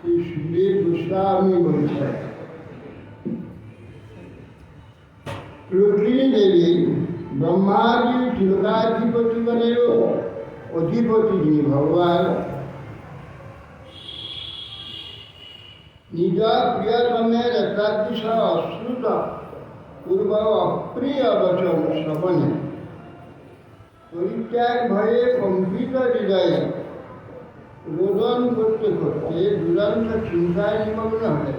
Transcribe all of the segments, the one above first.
শ্রী সুধীর গোস্বামী বলছেন, রুক্মিণী দেবী ব্রহ্মাদি লোকাধিপতিগণেরও অধিপতি যিনি ভগবান, নিজ প্রিয়তমের একাদশ অশ্রুত পূর্ব অপ্রিয় বচন শ্রবণে পরিত্যাগ ভয়ে কম্পিত হৃদয়ে রোদন করতে করতে দুরন্ত চিন্তায় নিমগ্ন হলে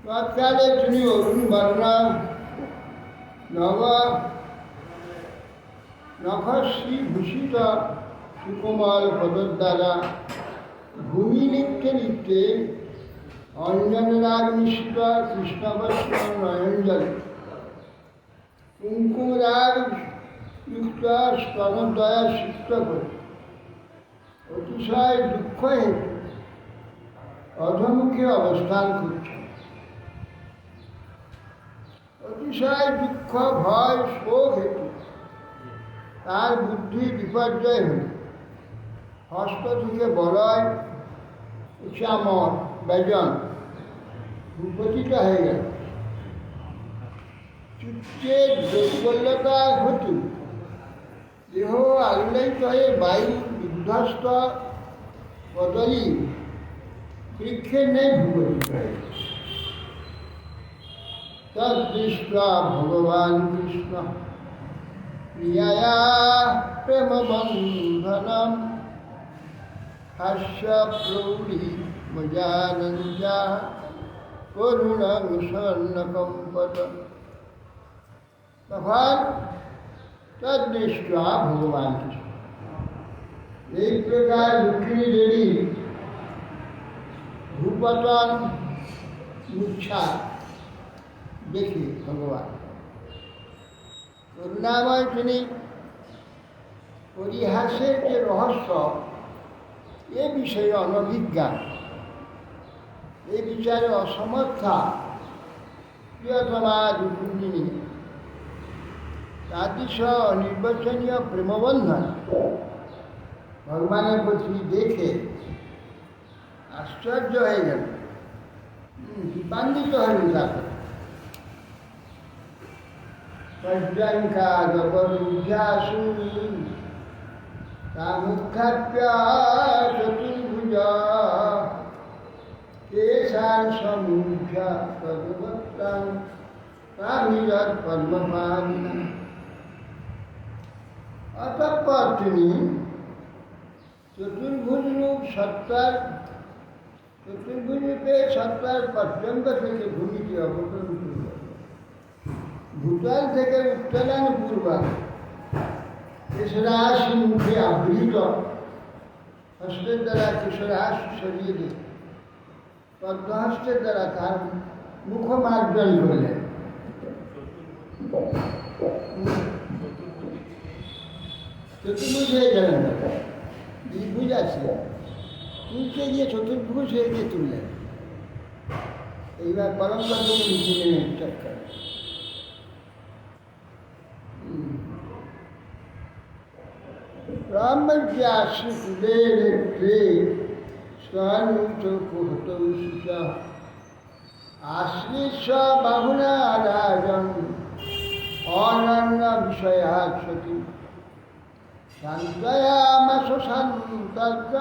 তৎকালে তিনি অরুণ বর্ণা নখশ্রী ভূষিত সুকোমল পদর দ্বারা ভূমি লিখতে লিখতে অঞ্জনরাগ মিশ্রিত কৃষ্ণবস্ত্র নয়ঞ্জল কুঙ্কুমরাগ যুক্ত স্তনদয়া সিক্ত করে অতিশয় দুঃখ হেতু অধমুখে অবস্থান করছে। অতিশয় দুঃখ ভয় শোক হেতু তার বুদ্ধি বিপর্যয় হল, হস্ত থেকে বলয় উচামর ব্যজন ভূপতিত হয়ে গেল। চিত্তে দুর্বলতা হেতু দেহ আলোলিত হয়ে বায়ু বিধ্বস্ত কদলী বৃক্ষের নেই ভূপতিত হয়ে গেল। তদ্দৃष्ट्वा ভগবান কৃষ্ণ প্রিয়ায়া প্রেমবন্ধনম হাস্য প্রৌঢ়ি মজানঞ্জা করুণং স্বর্ণকম্পত। তখন তদ্দৃष्ट्वा ভগবান কৃষ্ণ এই প্রকার রুক্মিণী দেবী ভূপতন মূর্ছা দেখি ভগবান করুণাময় তিনি পরিহাসের যে রহস্য এ বিষয়ে অনভিজ্ঞা, এ বিচারে অসমর্থা প্রিয়তমা রুক্মিণী তাদৃশ অনির্বচনীয় প্রেমবন্ধন ভগবানের প্রতি দেখে আশ্চর্য হয়ে গেল, দীপান্বিত হলেন। তারপর পর্যঙ্কা জগরুঝাসু তামুখাপ্য চতুর্ভুজ কেশান সমুখ্য তদবত্তাং তামিরৎ পদ্মপাণিনা। অতঃপর তিনি চতুর্ভুজ রূপে সত্তার পর্যন্ত থেকে ভূমিকে অবতরণ করলেন। ভূতল থেকে উত্তোলন পূর্বক কেশরাশ মুখে আবৃত, হস্তের দ্বারা কেশরাশ সরিয়ে দিয়ে পদ্মহস্তের দ্বারা তার মুখমার্জন করলেন। চতুর্ভুজ হয়ে গেলেন, দ্বিভুজ আছে, তুলতে গিয়ে চতুর্ভুজ হয়ে গিয়ে তুললেন। এইবার পরম্পরা নিচে নেমে চক্কর আশ্লিষ বাহুনা রাজন অনন্য বিষয়া সতী শান্তয়ামাস শান্তজ্ঞ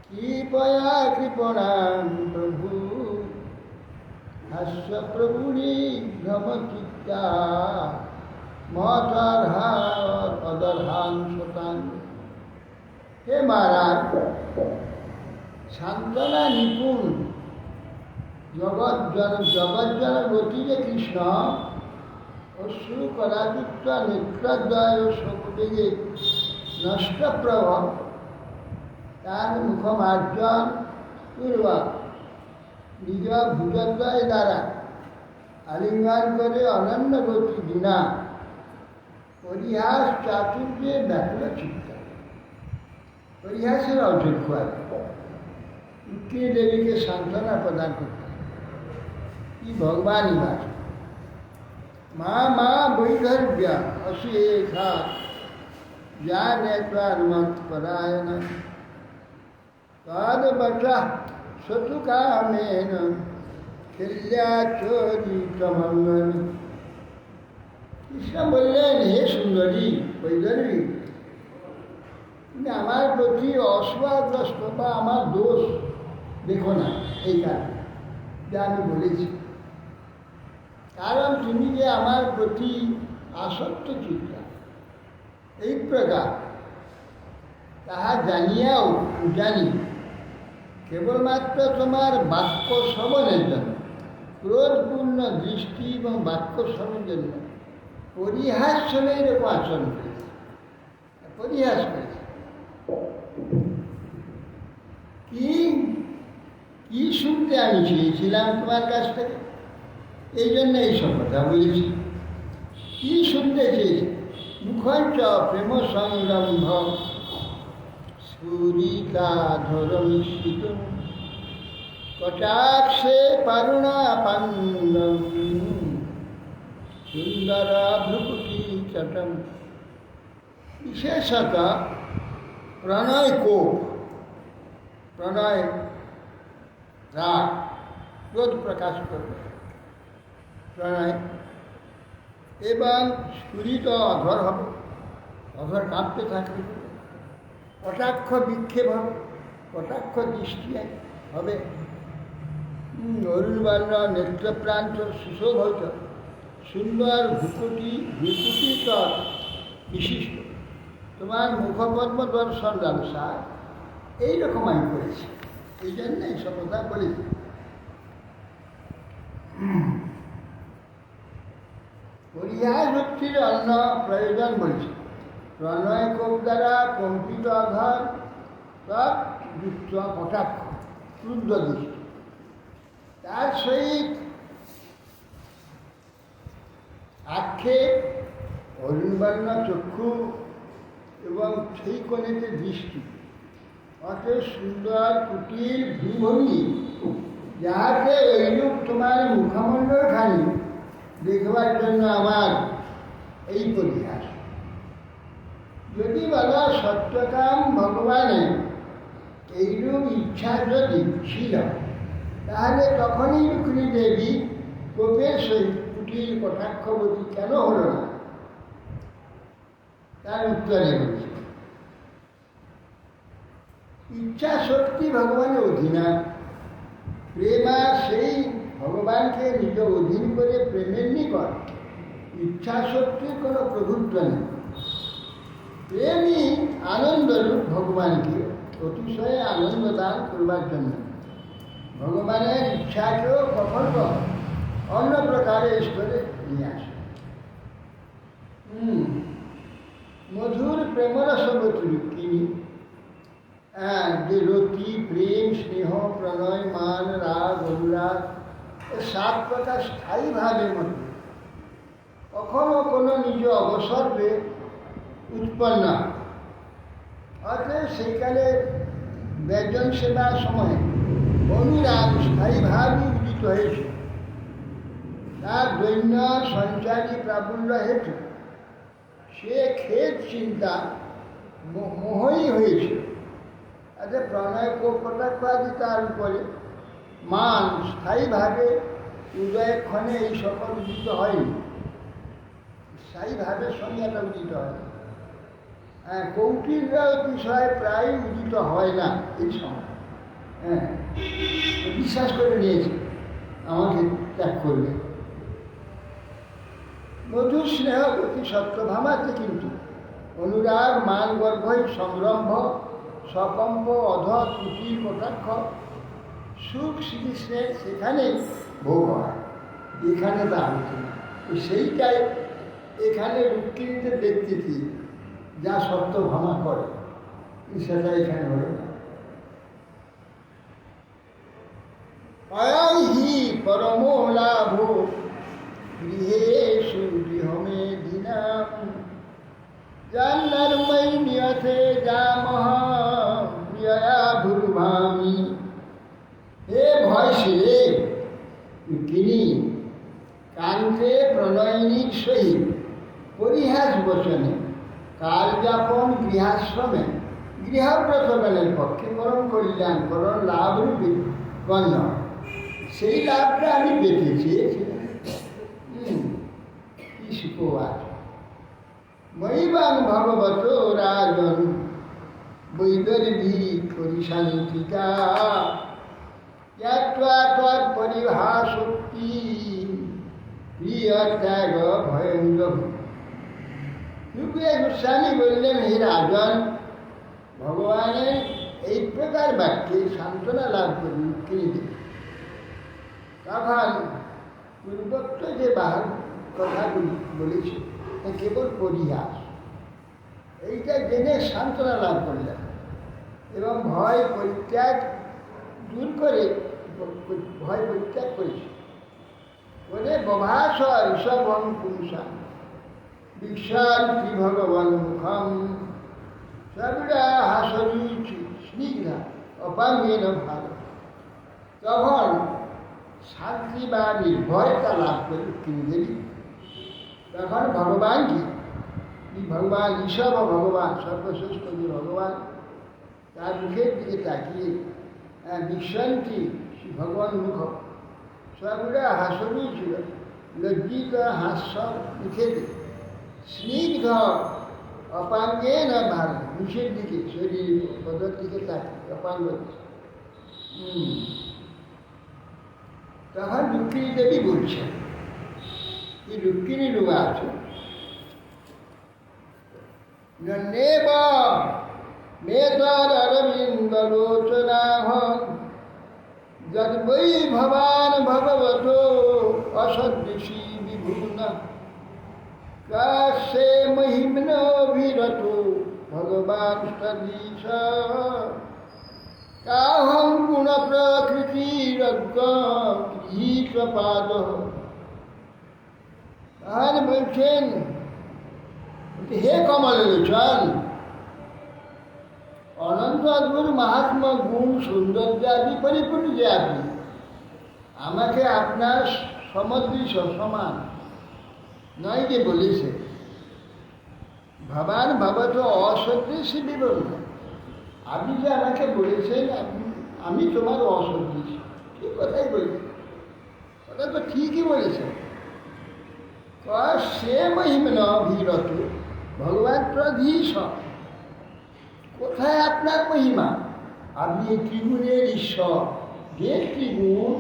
কৃপয়া কৃপণাং প্রভু হাস্য প্রভুরি ভ্রমচিত্তা অদর্হান শতান। হে মহারাজ, সান্ত্বনা নিপুণ জগজ্জনগতি যে কৃষ্ণ অশ্রু করাযুক্ত নেত্রদ্বয় ও শোকবেগে নষ্ট প্রভাব তার মুখমার্জন পূর্বক নিজ ভুজদ্বয় দ্বারা আলিঙ্গন করে অনন্য গতি বিনা পরিহাস চাতুর্যে ব্যাকুল চিত্ত। পরিহাসের অযোগ্য রুক্মিণী দেবীকে সান্ত্বনা প্রদান করতে কি ভগবানই বাস। মা মা বৈধর্ব্যা অসুয়েখা জ্ঞানেত্রান্মৎপরায়ণ তদ বচা শতুকামেন খেল্যাচরিতমঙ্গল। কৃষ্ণ বললেন, হে সুন্দরী বৈদর্ভী, তুমি আমার প্রতি অসুয়াগ্রস্ত বা আমার দোষ দেখো না, এই কারণে যা আমি বলেছি। কারণ তুমি যে আমার প্রতি আসক্ত চিত্তা এই প্রকার, তাহা জানিয়াও জানি কেবলমাত্র তোমার বাক্য শ্রবণের জন্য, ক্রোধপূর্ণ দৃষ্টি এবং বাক্য শ্রবণের জন্য পরিহাস শ্রমের এরকম আচরণ করেছে, পরিহাস করেছে। কি শুনতে আমি চেয়েছিলাম তোমার কাছ থেকে, এই জন্য এইসব কথা বলেছি। কি শুনতে চেয়েছি? মুখঞ্চ প্রেম সংরম্ভ সুরিকাধর মিশ্রিত কটাক্ষে পারুণা পান্দম সুন্দর ভ্রুকুটি চটম। বিশেষত প্রণয় কোপ, প্রণয় রাগ, ক্রোধ প্রকাশ করবে প্রণয়, এবং স্ফুরিত অধর হবে, অধর কাঁপতে থাকবে, কটাক্ষ বিক্ষেপ হবে, কটাক্ষ দৃষ্টি হবে, অরুণবর্ণ নেত্রপ্রান্ত সুশোভিত সুন্দর ভ্রুকুটিত বিশিষ্ট তোমার মুখপদ্ম দর্শন ব্যবসায় এইরকম আমি করেছি, এই জন্য এইসব কথা বলেছি। পরিহাস ভক্তির অন্য প্রয়োজন বলছে। প্রণয় কোপ দ্বারা কম্পিত আধার তৎ যুক্ত কটাক্ষ ক্রুদ্ধ দৃষ্টি, তার সহিত আক্ষেপ, অরুণবর্ণ চক্ষু এবং সেই কোণেতে দৃষ্টি, অত সুন্দর কুটির ভূভঙ্গি, যাহাতে এইরূপ তোমার মুখমণ্ডলখানি দেখবার জন্য আমার এই পরিহাস। যদি বলা সত্যকাম ভগবানের এইরূপ ইচ্ছা যদি ছিল, তাহলে তখনই রুক্মিণী দেবী কোপের সহিত কুটির কটাক্ষবতী কেন হল না? তার উত্তরে বলছে, ইচ্ছা শক্তি ভগবানের অধীনা। প্রেমা সেই ভগবানকে নিজ অধীন করে প্রেমের নিকট ইচ্ছা শক্তির কোনো প্রভুত্ব নেই। প্রেমই আনন্দরূপ ভগবানকে অতিশয় আনন্দ দান করবার জন্য ভগবানের ইচ্ছাকেও কখনো অন্য প্রকারে ঈশ্বরে নিয়ে আসে। মধুর প্রেমরসবতী রুক্মিণী, যে রতি, প্রেম, স্নেহ, প্রণয়, মান, রাগ, অনুরাগ, সাত প্রকার স্থায়ীভাবে মধ্যে কখনো কোনো নিজ অবসরে উৎপন্ন, অতএব সেইকালে ব্যজন সেবার সময় অনুরাগ স্থায়ীভাবে উদিত হয়েছে। তার দৈন্য সঞ্চারী প্রাবল্য হেতু সে খেদ চিন্তা মোহই হয়েছে। তাতে প্রণয় কটাক্ষাদি তার উপরে মান স্থায়ীভাবে উদয়ক্ষণে এই সকল উদিত হয়নি, স্থায়ীভাবে সঙ্গে উদিত হয়। কৌটিল্য বিষয় প্রায় উদিত হয় না এই সময়। বিশ্বাস করে নিয়েছে আমাকে ত্যাগ করবে। মধুর স্নেহ অতি সত্যভামাতে কিন্তু অনুরাগ, মান, গর্ভই সংরম্ভ, সকম্প, অধ, ত্রুটি, কটাক্ষ, সুখ শ্রীকৃষ্ণের সেখানে ভোগ হয়, এখানে তা হচ্ছে না। সেইটাই এখানে রুক্মিণীতে দেখতেছি যা সত্যভামা করে, সেটা এখানে হল না। অয়ং হি পরম লাভ গৃহেষু গৃহমেদিনাম জান্নারময়ী নিয়তে জামহ প্রিয়া ভুরভামি। হে ভয় সে রুক্মিণী, কাণ্ড একান্তে প্রণয়িনীর সহিত পরিহাস বচনে কালযাপন গৃহাশ্রমে গৃহব্রতগণের পক্ষে পরম কল্যাণ পরম লাভরূপে গণ্য। সেই লাভটা আমি পেতে চেয়েছিলাম। কি সুখবাদ! মহিবান ভগবত রাজন বৈদর্ভী পরিশান্তিকা জ্ঞাত্বা তৎপরিভাষোক্তি প্রিয় ত্যাগ ভয়ঙ্গম। রূপে গোস্বামী বললেন, হে রাজন, ভগবানের এই প্রকার বাক্যে সান্ত্বনা লাভ করুন কিন্তু তখন পূর্বোক্ত যে কথাগুলি বলেছে তা কেবল পরিহাস। এইটা জেনে সান্ত্বনা লাভ করলেন এবং ভয় পরিত্যাগ দূর করে ভয় পরিত্যাগ করেছে বলে বভাস ঋষভং পুরুষাং বিশান্তি ভগবান মুখম সবিরা হাসরুচি স্নিগ্ধা অপাঙ্গেন ভালো। তখন শান্তি বা নির্ভয়তা লাভ করে কিনদেবী তখন ভগবানকে ভগবান ঋষভ ভগবান সর্বশ্রেষ্ঠ যে ভগবান তার মুখের দিকে তাকিয়ে বিশান্তি ভগবান মুখ সবরা হাসরই ছিল, লজ্জিত হাস্য মুখে স্নিগ্ধ অপাঙ্গে না ভালো মুখের দিকে শরীর পদর দিকে তাকিয়ে অপাঙ্গ। তখন রুক্মিণী দেবী বলছেন, এই রুক্মিণী রূপা আছে নেব মেতর অরবিন্দলোচনাহ যদ্বৈ ভবান ভগবত অসদৃশী বিভূন কাশ্যে মহিম্নভিরত ভগবান সদৃশ কাহং গুণ প্রকৃতিরপাদ। আর বলছেন, হে কমলোচন, অনন্ত অদ্ভুত মাহাত্ম্য গুণ সৌন্দর্যাদি পরিপূর্ণ যে আপনি, আমাকে আপনার সমদৃশ সমান নয় যে বলেছে ভবান ভবত অসদৃশী বিবরণ। আপনি যে আমাকে বলেছেন আমি তোমার অসদৃশ, ঠিক কথাই বলেছেন, কথা তো ঠিকই বলেছেন। সে মহিমন অভিরত ভগবান প্রধীশ। কোথায় আপনার মহিমা? আপনি এই ত্রিগুণের ঈশ্বর, যে ত্রিগুণ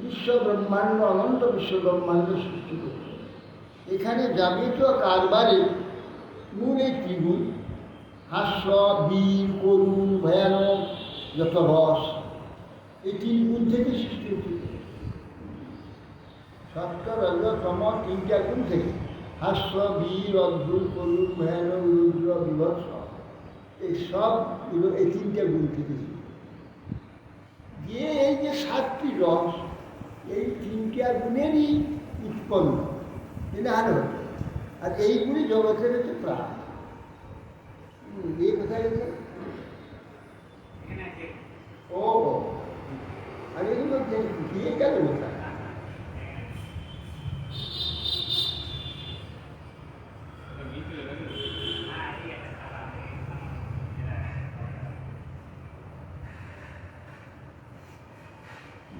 বিশ্ব ব্রহ্মাণ্ড অনন্ত বিশ্ব ব্রহ্মাণ্ড সৃষ্টি করছে। এখানে যাবতীয় কারবারে মূল এই ত্রিগুণ, হাস্য বীর করুণ ভয়ানক যত রস, এই তিন গুণ থেকে সৃষ্টি হচ্ছে। সত্য রজ তম তিনটা গুণ থেকে, হাস্য বীর অদ্ভুত করুণ ভয়ানক রুদ্র বিভৎস, এই সবগুলো এই তিনটা গুণ থেকে গিয়ে এই যে সাতটি রস, এই তিনটা গুণেরই উৎপন্ন আর হচ্ছে। আর এইগুলি জগতের হচ্ছে প্রাণ। এই কোথায় গেছে? ও আর এগুলো দিয়ে গেল কোথায়?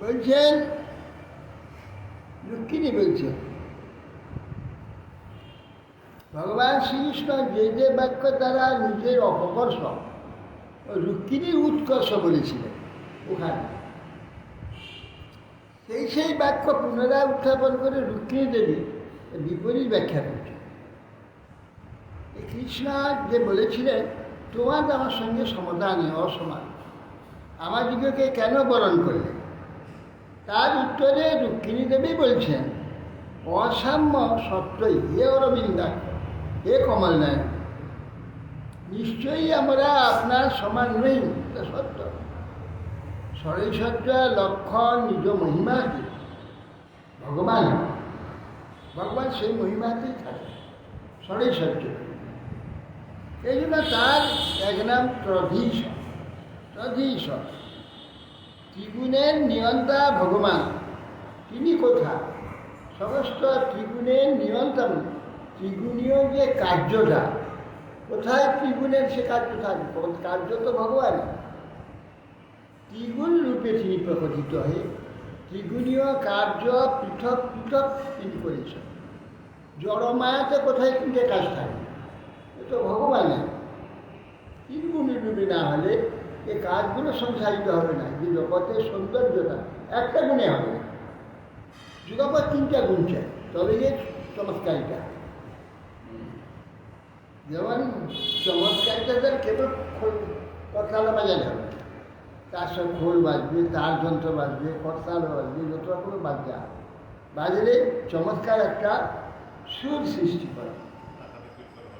বলছেন রুক্মিণী বলছেন, ভগবান শ্রীকৃষ্ণ যে যে বাক্য দ্বারা নিজের অপকর্ষ রুক্মিণীর উৎকর্ষ বলেছিলেন ওখানে, সেই বাক্য পুনরায় উত্থাপন করে রুক্মিণী দেবী বিপরীত ব্যাখ্যা করছে। কৃষ্ণ যে বলেছিলেন তোমার আমার সঙ্গে সমতা নেই, অসমান, আমার দিগকে কেন বরণ করলে? তার উত্তরে রুক্মিণী দেবী বলছেন, অসাম্য সত্যই হে অরবিন্দাক্ষ, হে কমলনায়ক, নিশ্চয়ই আমরা আপনার সমান নই, এটা সত্য। ষড়ৈশ্বর্য লক্ষণ নিজ মহিমাতে ভগবান সেই মহিমাতেই থাকে ষড়ৈশ্বর্য। এই জন্য তার এক নাম ত্রধীশ। ত্রিগুণের নিয়ন্তা ভগবান তিনি কোথায়? সমস্ত ত্রিগুণের নিয়ন্ত্রণ, ত্রিগুণীয় যে কার্যটা, কোথায় ত্রিগুণের সে কার্য থাকবে? কার্য তো ভগবান, ত্রিগুণ রূপে তিনি প্রকটিত হয়ে ত্রিগুণীয় কার্য পৃথক পৃথক তিনি করেছেন। জড়মায়াতে কোথায় তিনটে কাজ থাকে? এ তো ভগবানের। তিনগুণ রূপে না হলে এই কাজগুলো সংসারিত হবে না। যে জগতের সৌন্দর্যটা একটা গুণে হবে না, জগৎ তিনটা গুণ চাই, তবে যে চমৎকারিতা। যেমন চমৎকারিতা তার কেবল করতালা বাজালে হবে, তার সঙ্গে খোল বাজবে, তার যন্ত্র বাজবে, করতালা বাজবে, যত রকমের বাজলে চমৎকার একটা সুর সৃষ্টি করে।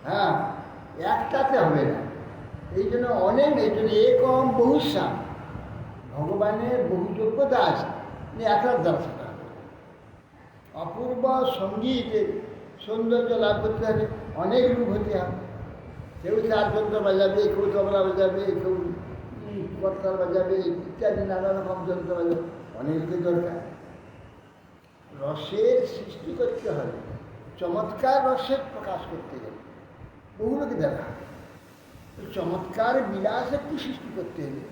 হ্যাঁ, একটাতে হবে না। এই জন্য একম বহুশ্যাম, ভগবানের বহু যোগ্যতা আছে, একটার দ্বারা অপূর্ব সঙ্গীতের সৌন্দর্য লাভ করতে হলে অনেক রূপ হতে হবে। কেউ চার যন্ত্র বাজাবে, কেউ তবলা বাজাবে, কেউ করতাল বাজাবে, ইত্যাদি নানা রকম যন্ত্র বাজাবে, অনেকের দরকার। রসের সৃষ্টি করতে হবে, চমৎকার রসের প্রকাশ করতে গেলে বহু লোকে দেখা। চমৎকার বিলাস একটু সৃষ্টি করতে হলে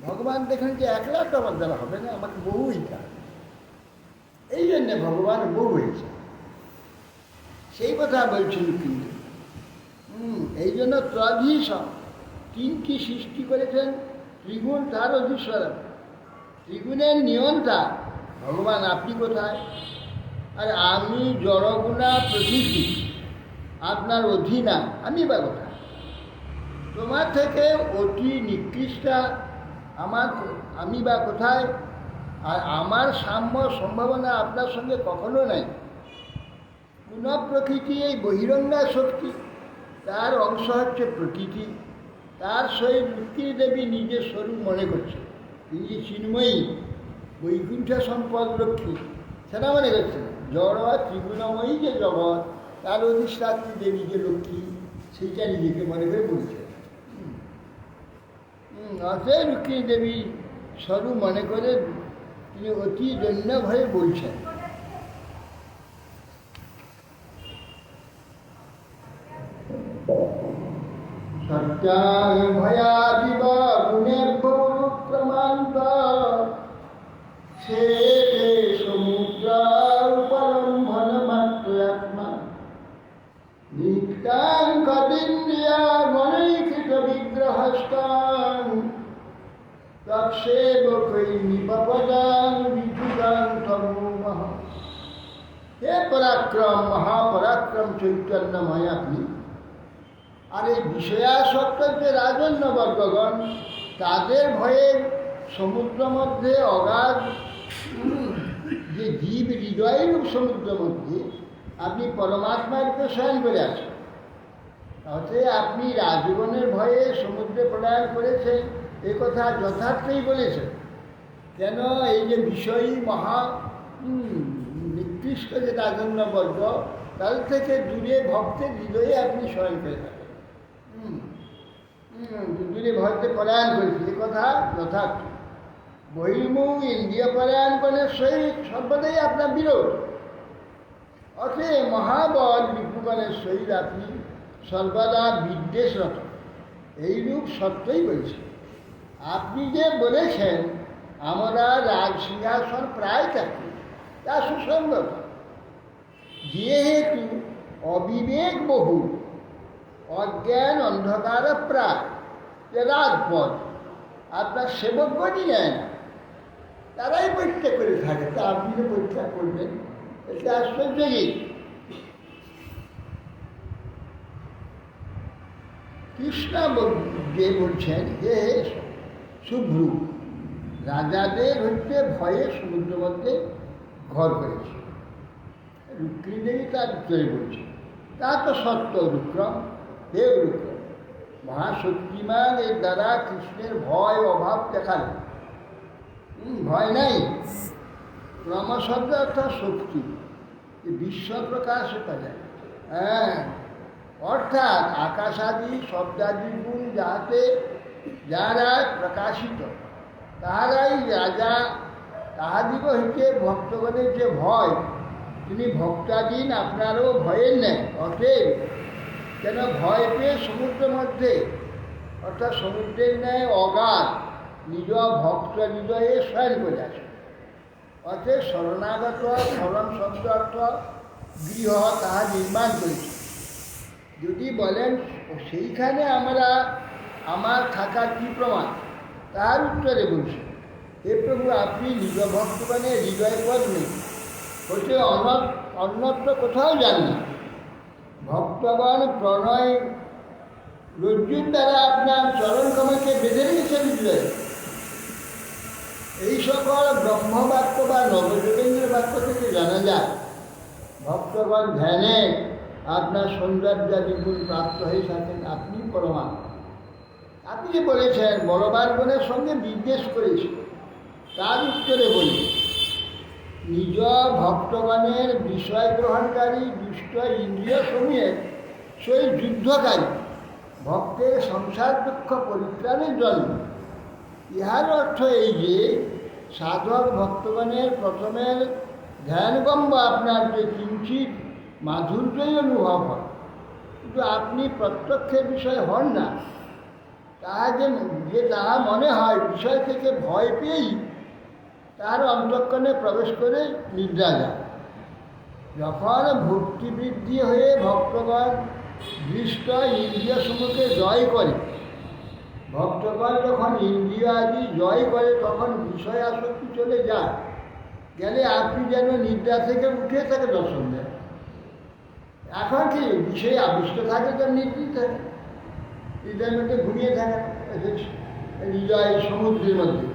ভগবান দেখেন যে একলা তো আমার দ্বারা হবে না, আমাকে বহু হইতে হবে। এই জন্যে ভগবান বহু হয়েছে, সেই কথা বলছিল। কিন্তু এই জন্য ত্রধীশ তিনটি সৃষ্টি করেছেন, ত্রিগুণ তার অধীশ্বর, ত্রিগুণের নিয়ন্তা ভগবান। আপনি কোথায়? আর আমি জড়গুণা প্রকৃতি, আপনার অধীনা, আমি বা কোথায়? তোমার থেকে অতি নিকৃষ্টা আমি বা কোথায়? আর আমার সাম্য সম্ভাবনা আপনার সঙ্গে কখনো নাই। পুনঃ প্রকৃতি এই বহিরঙ্গা শক্তি, তার অংশ হচ্ছে প্রকৃতি। তার সহিত রুক্মিণী দেবী নিজের স্বরূপ মনে করছে, তিনি চিন্ময়ী, বৈকুণ্ঠ সম্পদ লক্ষ্মী, সেটা মনে করছে। জড় ত্রিগুণময়ী যে জগৎ, তার অধিষ্ঠাত্রী দেবী যে লক্ষ্মী, সেইটা নিজেকে মনে করে বলছে। অতএব রুক্মিণী দেবী স্বরূপ মনে করে তিনি অতি দৈন্য ভয়ে বলছেন। সত্যাং ভয়াদিব গুণের প্রমান্ত সে সমুদ্র উপলম্বন মাত্র আত্মা নিত্যাং কদিন্দ্রিয়া মনৈকৃত বিগ্রহস্তাং তৎসেবকৈ নিপপদাং বিদ্যুদাং তমোমহ। হে পরাক্রম, মহাপরাক্রম চৈতন্যময় আপনি। আর এই বিষয়াসক্তের যে রাজন্যবর্গগণ, তাদের ভয়ে সমুদ্র মধ্যে অগাধ যে জীব হৃদয়রূপ সমুদ্র মধ্যে আপনি পরমাত্মার রূপে শয়ন করে আছেন। অতএব আপনি রাজগণের ভয়ে সমুদ্রে প্রলয়ন করেছেন, এ কথা যথার্থই বলেছেন। কেন? এই যে বিষয়ী মহা নিকৃষ্ট যে রাজন্যবর্গ, তাদের থেকে দূরে ভক্তের হৃদয়ে আপনি শয়ন করে থাকেন, দূরে ভক্তে পলায়ন করেছি, এ কথা যথার্থ। বহির্মুখ ইন্দ্রিয় পলায়নগণের সহিত সর্বদাই আপনার বিরোধ। অতএব মহাবল বিপুগণের সহিত আপনি সর্বদা বিদ্বেষরত, এইরূপ সত্যই বলছেন। আপনি যে বলেছেন আমরা রাজ সিংহাসন প্রায় থাকি, তা সুসংগত। যেহেতু অবিবেক বহু, অজ্ঞান অন্ধকার প্রায়, যে রাজপদ আপনার সেবকগণই নেয় না, তারাই পরীক্ষা করে থাকে, তা আপনি যে পরীক্ষা করবেন, এটা আশ্চর্যই। কৃষ্ণ যে বলছেন, হে শুভ্রু, রাজাদের হচ্ছে ভয়ে সমুদ্র মধ্যে ঘর করেছে। রুক্মিণী দেবী তার উত্তরে বলছে, তা তো সত্য রুক্রম, হে রুক্রম, মহাশক্তিমান এর দ্বারা কৃষ্ণের ভয় অভাব দেখালেন। ভয় নাই। ক্রমশব্দ অর্থাৎ শক্তি, বিশ্ব প্রকাশ হতে যায়। হ্যাঁ, অর্থাৎ আকাশাদি শব্দাদি গুণ যাহাতে যারা প্রকাশিত, তাহারাই রাজা, তাহাদিগ হইতে ভক্তগণের যে ভয়, তিনি ভক্তাধীন আপনারও ভয়ের নেই। অতএব কেন ভয় পেয়ে সমুদ্রের মধ্যে অর্থাৎ সমুদ্রের ন্যায় অগাধ নিজ ভক্ত হৃদয়ে শয়ন করে আসে। অতএব শরণাগত শরণ শব্দ অর্থ গৃহ তাহা নির্মাণ করেছে। যদি বলেন সেইখানে আমার থাকার কী প্রমাণ, তার উত্তরে বলছি, হে প্রভু, আপনি নিজ ভক্তগণের হৃদয় পদ নেই হচ্ছে অন্যত্র কোথাও যান না। ভক্তগণ প্রণয় রজ্জুর দ্বারা আপনার চরণ কমলকে বেঁধে রেখেছেন হৃদয়ে। এই সকল ব্রহ্মবাক্য বা নবযোগেন্দ্র বাক্য থেকে জানা যায় ভক্তগণ ধ্যানে আপনার সৌন্দর্যাদি গুণ প্রাপ্ত হয়ে থাকেন। আপনি পরমাত্মা। আপনি যে বলেছেন বলবানগণের সঙ্গে বিদ্বেষ করেছি, তার উত্তরে বলি, নিজ ভক্তগণের বিষয় গ্রহণকারী দুষ্ট ইন্দ্রিয় সমূহের সহিত যুদ্ধকারী ভক্তের সংসার দুঃখ পরিত্রাণের জন্য। ইহার অর্থ এই যে সাধক ভক্তগণের প্রথমের ধ্যানগম্ব আপনার যে কিঞ্চিত মাধুর্যই অনুভব হয়, কিন্তু আপনি প্রত্যক্ষের বিষয় হন না। তাহা যে তাহা মনে হয় বিষয় থেকে ভয় পেয়েই তার অন্তঃকরণে প্রবেশ করে নিদ্রা যায়। যখন ভক্তি বৃদ্ধি হয়ে ভক্তগণ দৃষ্ট ইন্দ্রিয় সমূহকে জয় করে, ভক্তগণ যখন ইন্দ্রিয় আদি জয় করে তখন বিষয় আসক্তি চলে যায়। গেলে আপনি যেন নিদ্রা থেকে উঠে তাকে দর্শন দেন। এখন কি বিষয়ে আবিষ্ট থাকে তো নিদ্রিত থাকে, হৃদয়ের মধ্যে ঘুমিয়ে থাকে হৃদয় সমুদ্রের মধ্যে।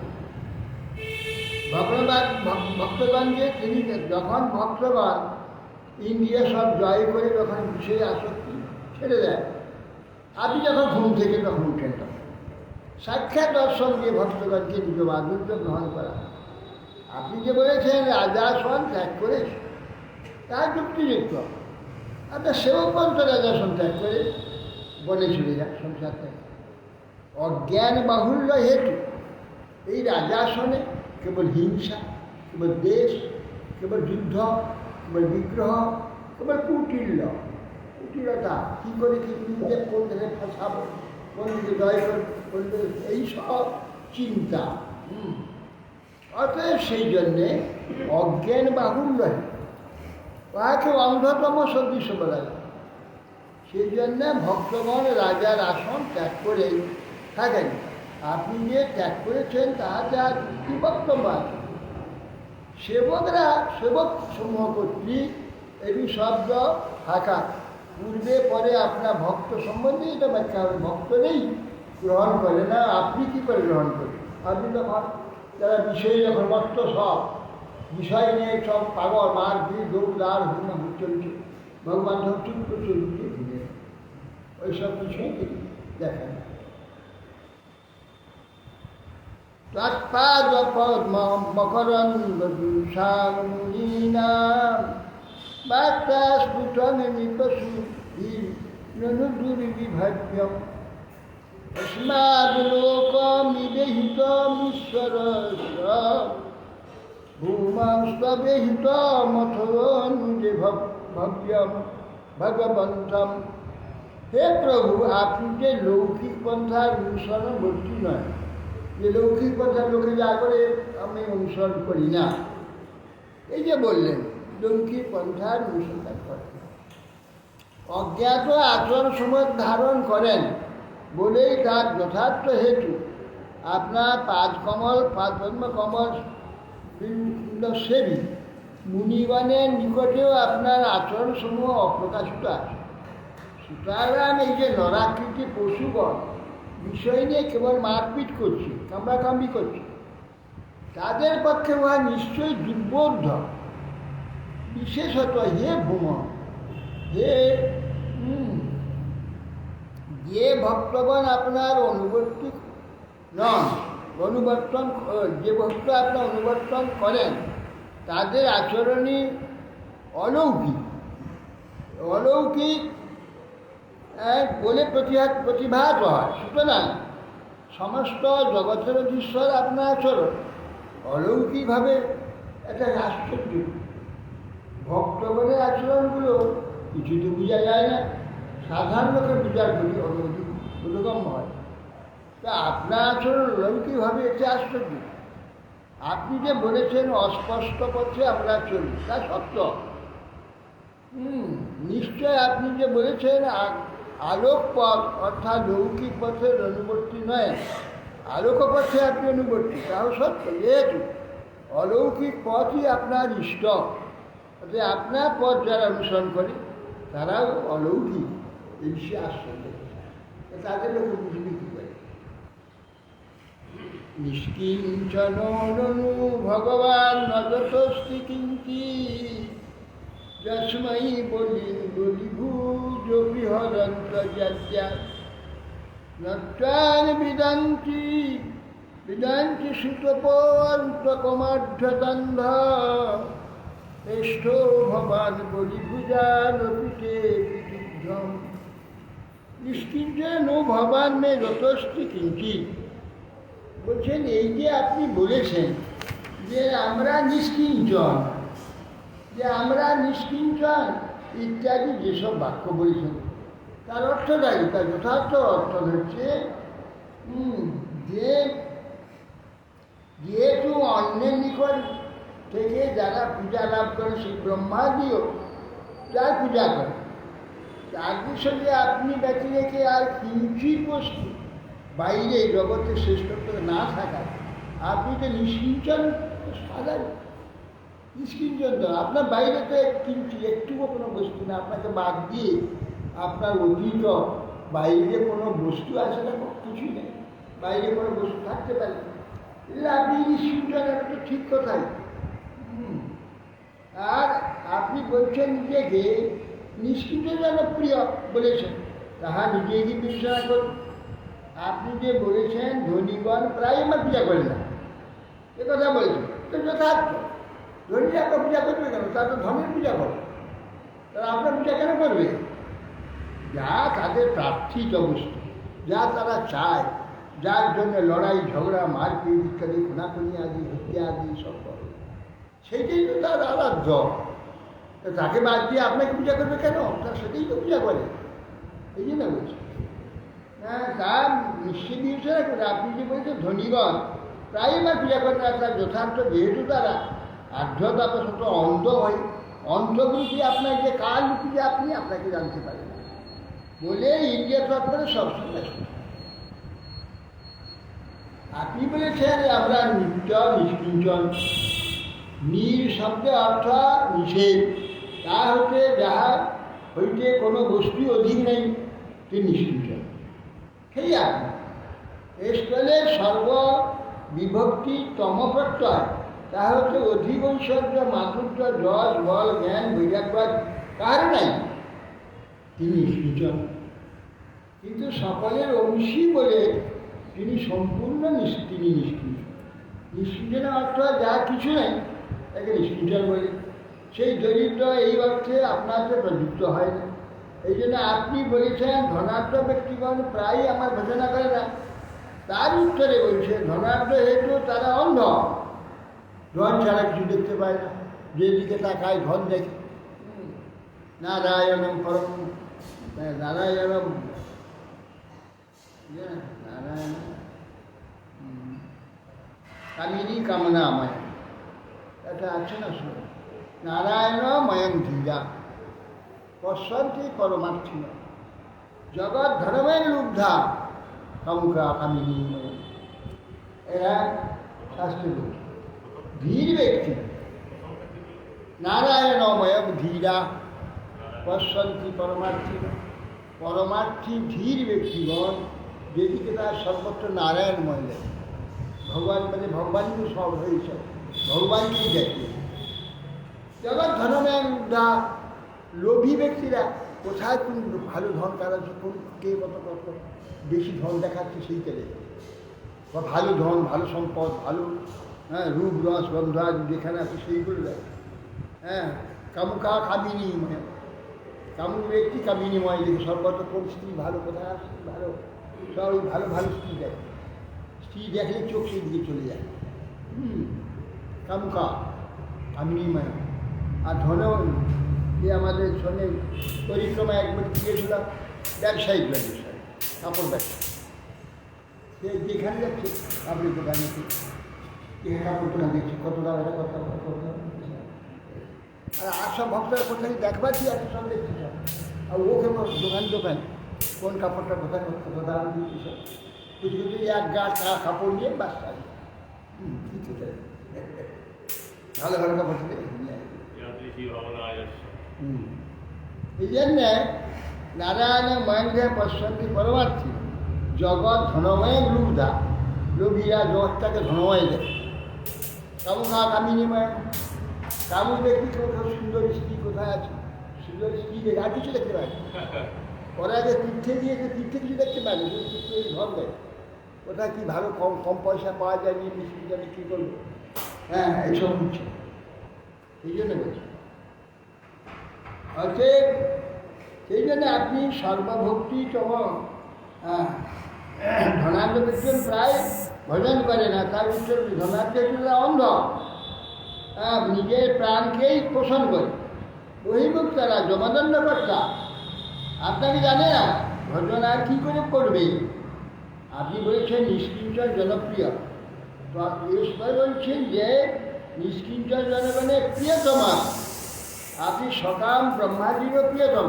ভক্তগণকে তিনি যখন ভক্তগণ ইন্দ্রিয় সব জয় করে যখন বিষয়ে আসক্তি ছেড়ে দেয়, আপনি যখন ঘুম থেকে তখন উঠেন, তখন সাক্ষাৎ দর্শন দিয়ে ভক্তগণকে নিজ মাধুর্য গ্রহণ করা। আপনি যে বলেছেন রাজাসন ত্যাগ করেছে, তার যুক্তিযুক্ত। আপনার সেবকগণ তো রাজাসন ত্যাগ করে বনে চলে যায় সংসার ত্যাগ। অজ্ঞান বাহুল্য হেতু এই রাজাসনে কেবল হিংসা, কেবল দেশ, কেবল যুদ্ধ, কেবল বিগ্রহ, কেবল কুটিলতা, কী করে কি নিজে কোন দিকে ফসাবো, কোন দিকে জয় করবো, কোন দিকে এইসব চিন্তা। অতএব সেই জন্যে অজ্ঞান বাহুল্য তাকে অন্ধতম সদৃশ বলা যায়। সেই জন্যে ভক্তগণ রাজার আসন ত্যাগ করে থাকেন। আপনি যে ত্যাগ করেছেন তাহাতে আর কি বক্তব্য আছে? সেবক সমূহ কর্তৃক এই শব্দ থাকা পূর্বে পরে আপনার ভক্ত সম্বন্ধে এটা ব্যাখ্যা হবে। ভক্ত নেই, গ্রহণ করে না, আপনি কী করে গ্রহণ করেন? আপনি তখন যারা বিষয়ে যখন মস্ত সব বিষয় নিয়ে সব পাগল মার ভিড় দৌড় হুমা চলছে, ভগবান যখন চুপ চলছে ঘিরে ওইসব বিষয় দেখেন। মকরন্দূষামুনীনাম বার্তা স্ফুটং নিকষুর্বিভাব্যম তস্মাদ্লোকমিদেহিতমীশ্বরস্য ভূমাংস্তবেহিতমথোনুজে ভব্যম ভগবন্তম। হে প্রভু, আপনি যে লৌকিক পন্থার অনুসরণবর্তী নয়, যে লৌকিক পন্থার লোকে যা করে আমি অনুসরণ করি না, এই যে বললেন লৌকিক পন্থার অনুসন্ধান করেন, অজ্ঞাত আচরণ সময় ধারণ করেন বলেই তার যথার্থ হেতু আপনার পদ্মকমল সেবী মুনিগণের নিকটেও আপনার আচরণসমূহ অপ্রকাশিত আছে। সুতরাং এই যে নরাকৃতি পশুগণ বিষয় নিয়ে কেবল মারপিট করছে, কামড়াকামড়ি করছে, তাদের পক্ষে উহা নিশ্চয়ই দুর্বোধ্য। বিশেষত হে ভূম, হে যে ভক্তগণ আপনার অনুবর্তী নন, যে ভক্ত আপনার অনুবর্তন করেন তাদের আচরণই অলৌকিক বলে প্রতিভাত হয়। সুতরাং সমস্ত জগতের ঈশ্বর আপনার আচরণ অলৌকিকভাবে একটা আশ্চর্য। ভক্তগণের আচরণগুলো কিছু তো বোঝা যায় না, সাধারণ লোকের বিচার করি বোধগম্য হয়। তা আপনার আচরণ অলৌকিকভাবে এতে আশ্চর্য। আপনি যে বলেছেন অস্পষ্ট পথে আমরা চলি, তা সত্য। নিশ্চয় আপনি যে বলেছেন আলোক পথ অর্থাৎ লৌকিক পথের অনুবর্তী নয়, আলোক পথে আপনি অনুবর্তী, তাও সত্য। যেহেতু অলৌকিক পথই আপনার ইষ্ট, আপনার পথ যারা অনুসরণ করে তারাও অলৌকিক, এই বিষয়ে আশ্চর্য। তাদের লোকে বুঝবি কি করে? নিষ্কিঞ্চন ননু ভগবান নজতস্তি কিঞ্চি যস্মৈ বলিভূজপি হরন্তর্যাত্যা নত্রান বিদান্তি বিদান্তি সুতপন্তকমাঢ্যদন্ধ শ্রেষ্ঠ ভবান বলিভুজানপিতে বিদিগ্ধম। নিষ্কিঞ্চন ভবান মে যতস্তি কিঞ্চিৎ, বলছেন এই যে আপনি বলেছেন যে আমরা নিষ্কিঞ্চন, ইত্যাদি যেসব বাক্য বলেছেন তার অর্থটাই, তার যথার্থ অর্থ হচ্ছে যে যেহেতু অন্যের নিকট থেকে যারা পূজা লাভ করে সেই ব্রহ্মাদিও যার পূজা করে, তার সঙ্গে আপনি ব্যক্তি রেখে আর কিঞ্চিত বস্তু বাইরে জগতের শ্রেষ্ঠত্ব না থাকায় আপনি তো নিষ্কিঞ্চন, সাধারণ নিষ্কিঞ্চন। আপনার বাইরেতে কিন্তু একটুও কোনো বস্তু না, আপনাকে বাদ দিয়ে আপনার অতীত বাইরে কোনো বস্তু আছে না, কিছুই নেই, বাইরে কোনো বস্তু থাকতে পারে, আপনি নিষ্কিঞ্চন, এটা তো ঠিক কথাই। আর আপনি বলছেন নিজেকে নিষ্কিঞ্চন জনপ্রিয় বলেছেন, তাহা নিজেই কি বিবেচনা করুন। আপনি যে বলেছেন ধনীগণ প্রায় আমার পূজা করেন না, এ কথা বলেছেন, তো যথার্থ। ধনী আপনার পূজা করবে কেন? তারা তো ধনের পূজা করে, তারা আপনার পূজা কেন করবে? যা তাদের প্রার্থিত বস্তু, যা তারা চায়, যার জন্য লড়াই ঝগড়া মারপিট ইত্যাদি খুনাখুনি আদি হত্যা আদি সব করে, সেইটাই তো তার আরাধ্য। তাকে বাদ দিয়ে আপনাকে পূজা করবে কেন? তার সেটাই তো পূজা করে, এই জন্য বলছে। হ্যাঁ, তার নিশ্চয় বিবেচনা করে আপনি যে বলছেন ধনীগণ প্রায় আমার পূজা করে না, তার যথার্থ। যেহেতু তারা আর্ধতাপসত অন্ধ হয়, অন্ধগুলি আপনার যে কার লুকিয়ে আপনি আপনাকে জানতে পারেন বলে ইন্ডিয়া তৎপরে সবসময়। আপনি বলেছেন আমরা নিত্য নিষ্কিঞ্চন, নীর শব্দে অর্থ নিষেধ, তা হতে যাহা হইতে কোনো বস্তু অধিক নেই, তিনি নিষ্কিঞ্চন। সেই আপনি এই স্থলে সর্ববিভক্তি তমপ্রত্যয়, তা হচ্ছে অধিক ঐশ্বর্য মাধুর্য যশ বল জ্ঞান বৈরাগ্য কার নাই, তিনি নিষ্কিঞ্চন। কিন্তু সকলের অংশী বলে তিনি সম্পূর্ণ তিনি নিষ্কিঞ্চন। নিষ্কিঞ্চনের অর্থ যা কিছু নেই তাকে নিষ্কিঞ্চন বলে। সেই দরিদ্র এই অর্থে আপনাকে প্রযুক্ত হয় না। এই জন্য আপনি বলেছেন ধনাঢ্য ব্যক্তিগণ প্রায় আমার ভজনা করে না, তার উত্তরে বলছে ধনাঢ্য হেতু তারা অন্ধ, ধন ছাড়া কিছু দেখতে পায় না, যেদিকে তাকায় ধন দেখে। নারায়ণম পরম নারায়ণম নারায়ণ কামিনী কামনাময়, এটা আছে না শুনে, নারায়ণময়ং ধীরা পশ্যন্তি পরমার্থী জগৎ ধর্মের লুব্ধা কামুকা কামিনীময়। এরা শাস্ত্রে বলছে ধীর ব্যক্তি, নারায়ণময়ং ধীরা পশ্যন্তি পরমার্থী, পরমার্থী ধীর ব্যক্তিগণ যেদিকে তার সর্বত্র নারায়ণময় দেখে। ভগবান মানে ভগবানকে সব হয়েছে, ভগবানকেই দেখে। জগৎ ধর্মের লুব্ধা, লোভী ব্যক্তিরা কোথায় কোন ভালো ধন কারাচ্ছে, কোন কে কত কত বেশি ধন দেখাচ্ছে সেইটা দেখে, বা ভালো ধন ভালো সম্পদ ভালো রূপ রস গন্ধ যেখানে আছে সেইগুলো দেখে। হ্যাঁ, কামুকা কামিনীময়, কামুক ব্যক্তি কামিনীময় দেখে সর্বত্র কোন স্ত্রী ভালো, কোথায় আসছে ভালো, সব ভালো ভালো স্ত্রী দেখে। স্ত্রী দেখলে চোখ সেই দিকে চলে যায়। কামুকা কামিনীময় আর ধনেও যে আমাদের সঙ্গে পরিক্রমা একবার গিয়েছিল ব্যবসায়িক ব্যবসায় কাপড় ব্যবসা, সে যেখানে যাচ্ছে কাপড়ের দোকানে কাপড় দোকান দেখছি কত দাম এটা কত আর সব ভক্তরা কোথায় দেখবার কি আছে সব দেখছি সব। আর ওকে দোকান কোন কাপড়টা কোথায় কত দাম দিচ্ছি সব কিছু কিছু এক গা কাপড় নিয়ে বাস আসে ভালো ভালো কাপড় থেকে এই জন্যে নারায়ণ মহেন্দ্রে পশ্চন্তি পরমার্থী জগৎ ধনময় রূপদা লোভিয়া জগৎটাকে ধনময় দেয় কামুখা কামিনীময় কামু দেখবি কোথাও সুন্দর স্ত্রী কোথায় আছে সুন্দর স্ত্রী দেখে আর কিছু দেখতে পায় ওরা যে তীর্থে দিয়েছে তীর্থে কিছু দেখতে পায় না তীর্থে ধর দেয় কোথায় কী ভালো কম কম পয়সা পাওয়া যায় নিয়ে মিস্ত্রিটা বিক্রি করবো হ্যাঁ এইসব বুঝছে এই জন্য বলছি অতএব সেই জন্য আপনি সর্বভক্তিতম ধনাঢ্য ব্যক্তিজন প্রায় ভজন করে না তার উত্তর ধনাঢ্য অন্ধ নিজের প্রাণকেই পোষণ করে বহির্মুখ তারা জমাদণ্ডকর্তা আপনাকে জানে না ভজন আর কী করে করবে আপনি বলছেন নিষ্কিঞ্চন জনপ্রিয় তো ঈশ্বর বলছেন যে নিষ্কিঞ্চন জনগণের প্রিয়তমা আপনি সকাম ব্রহ্মাজিরও প্রিয়তম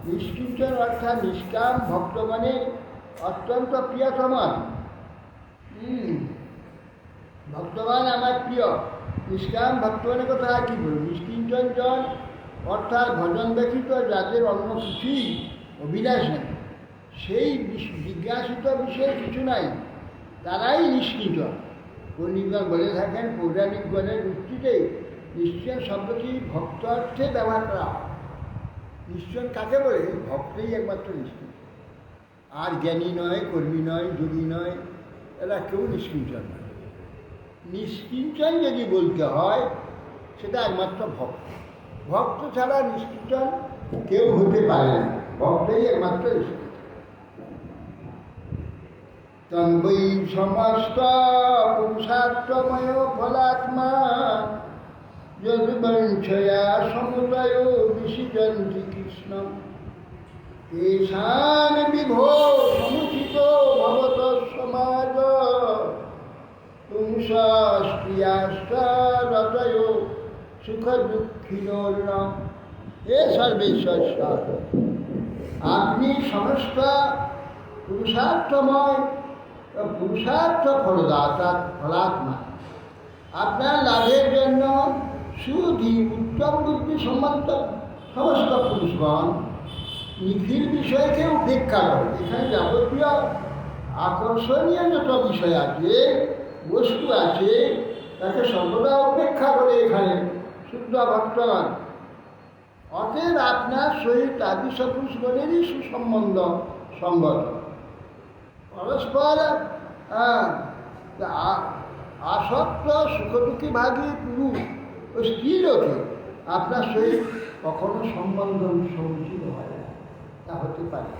নিষ্কিঞ্চন অর্থাৎ নিষ্কাম ভক্তগণের অত্যন্ত প্রিয়তমা ভক্তগণ আমার প্রিয় নিষ্কাম ভক্তগণের কথা আর কী বলব নিষ্কিঞ্চন জন অর্থাৎ ভজন ব্যতীত যাদের অন্য কিছুই অভিলাষ নেই সেই জিজ্ঞাসিত বিষয়ে কিছু নাই তারাই নিষ্কিঞ্চন পণ্ডিতগণ বলে থাকেন পৌরাণিকগণের ভিত্তিতে নিশ্চয় শব্দটি ভক্ত অর্থে ব্যবহার করা হয় নিশ্চয় কাকে বলে ভক্তই একমাত্র নিষ্কিঞ্চন আর জ্ঞানী নয় কর্মী নয় যোগী নয় এরা কেউ নিষ্কিঞ্চন নয় নিষ্কিঞ্চন যদি বলতে হয় সেটা একমাত্র ভক্ত ভক্ত ছাড়া নিষ্কিঞ্চন কেউ হতে পারে না ভক্তই একমাত্র নিষ্কিঞ্চন তন্বৈ সমস্ত পুরুষার্থময় ফলাত্মা যদুবঞ্ছয়া সমুদয় বিসৃজন্তি কৃষ্ণ এষান বিভো সমুচিত ভবত সমাজ পুংস্ত্রিয়াশ্চরতয় সুখ দুঃখিনোর হে সর্বেশ্বর আপনি সমস্ত পুরুষার্থময় পুরুষার্থ ফলদাতা ফলাত্মা আপনার লাভের জন্য সুধী উত্তম বুদ্ধি সম্বন্ধ সমস্ত পুরুষগণ নিখিল বিষয়কে উপেক্ষা করে এখানে যাবতীয় আকর্ষণীয় যত বিষয় আছে বস্তু আছে তাকে সর্বদা উপেক্ষা করে এখানে শুদ্ধ ভক্তগণ অতএব আপনার সহিত আদি সপুরুষগণেরই সুসম্বন্ধ সঙ্গত পরস্পর আসক্ত সুখদুঃখী ভাগী পুরুষ ও স্ত্রীলোকে আপনার সহিত কখনো সম্বন্ধ সমুচিত হয় না তা হতে পারে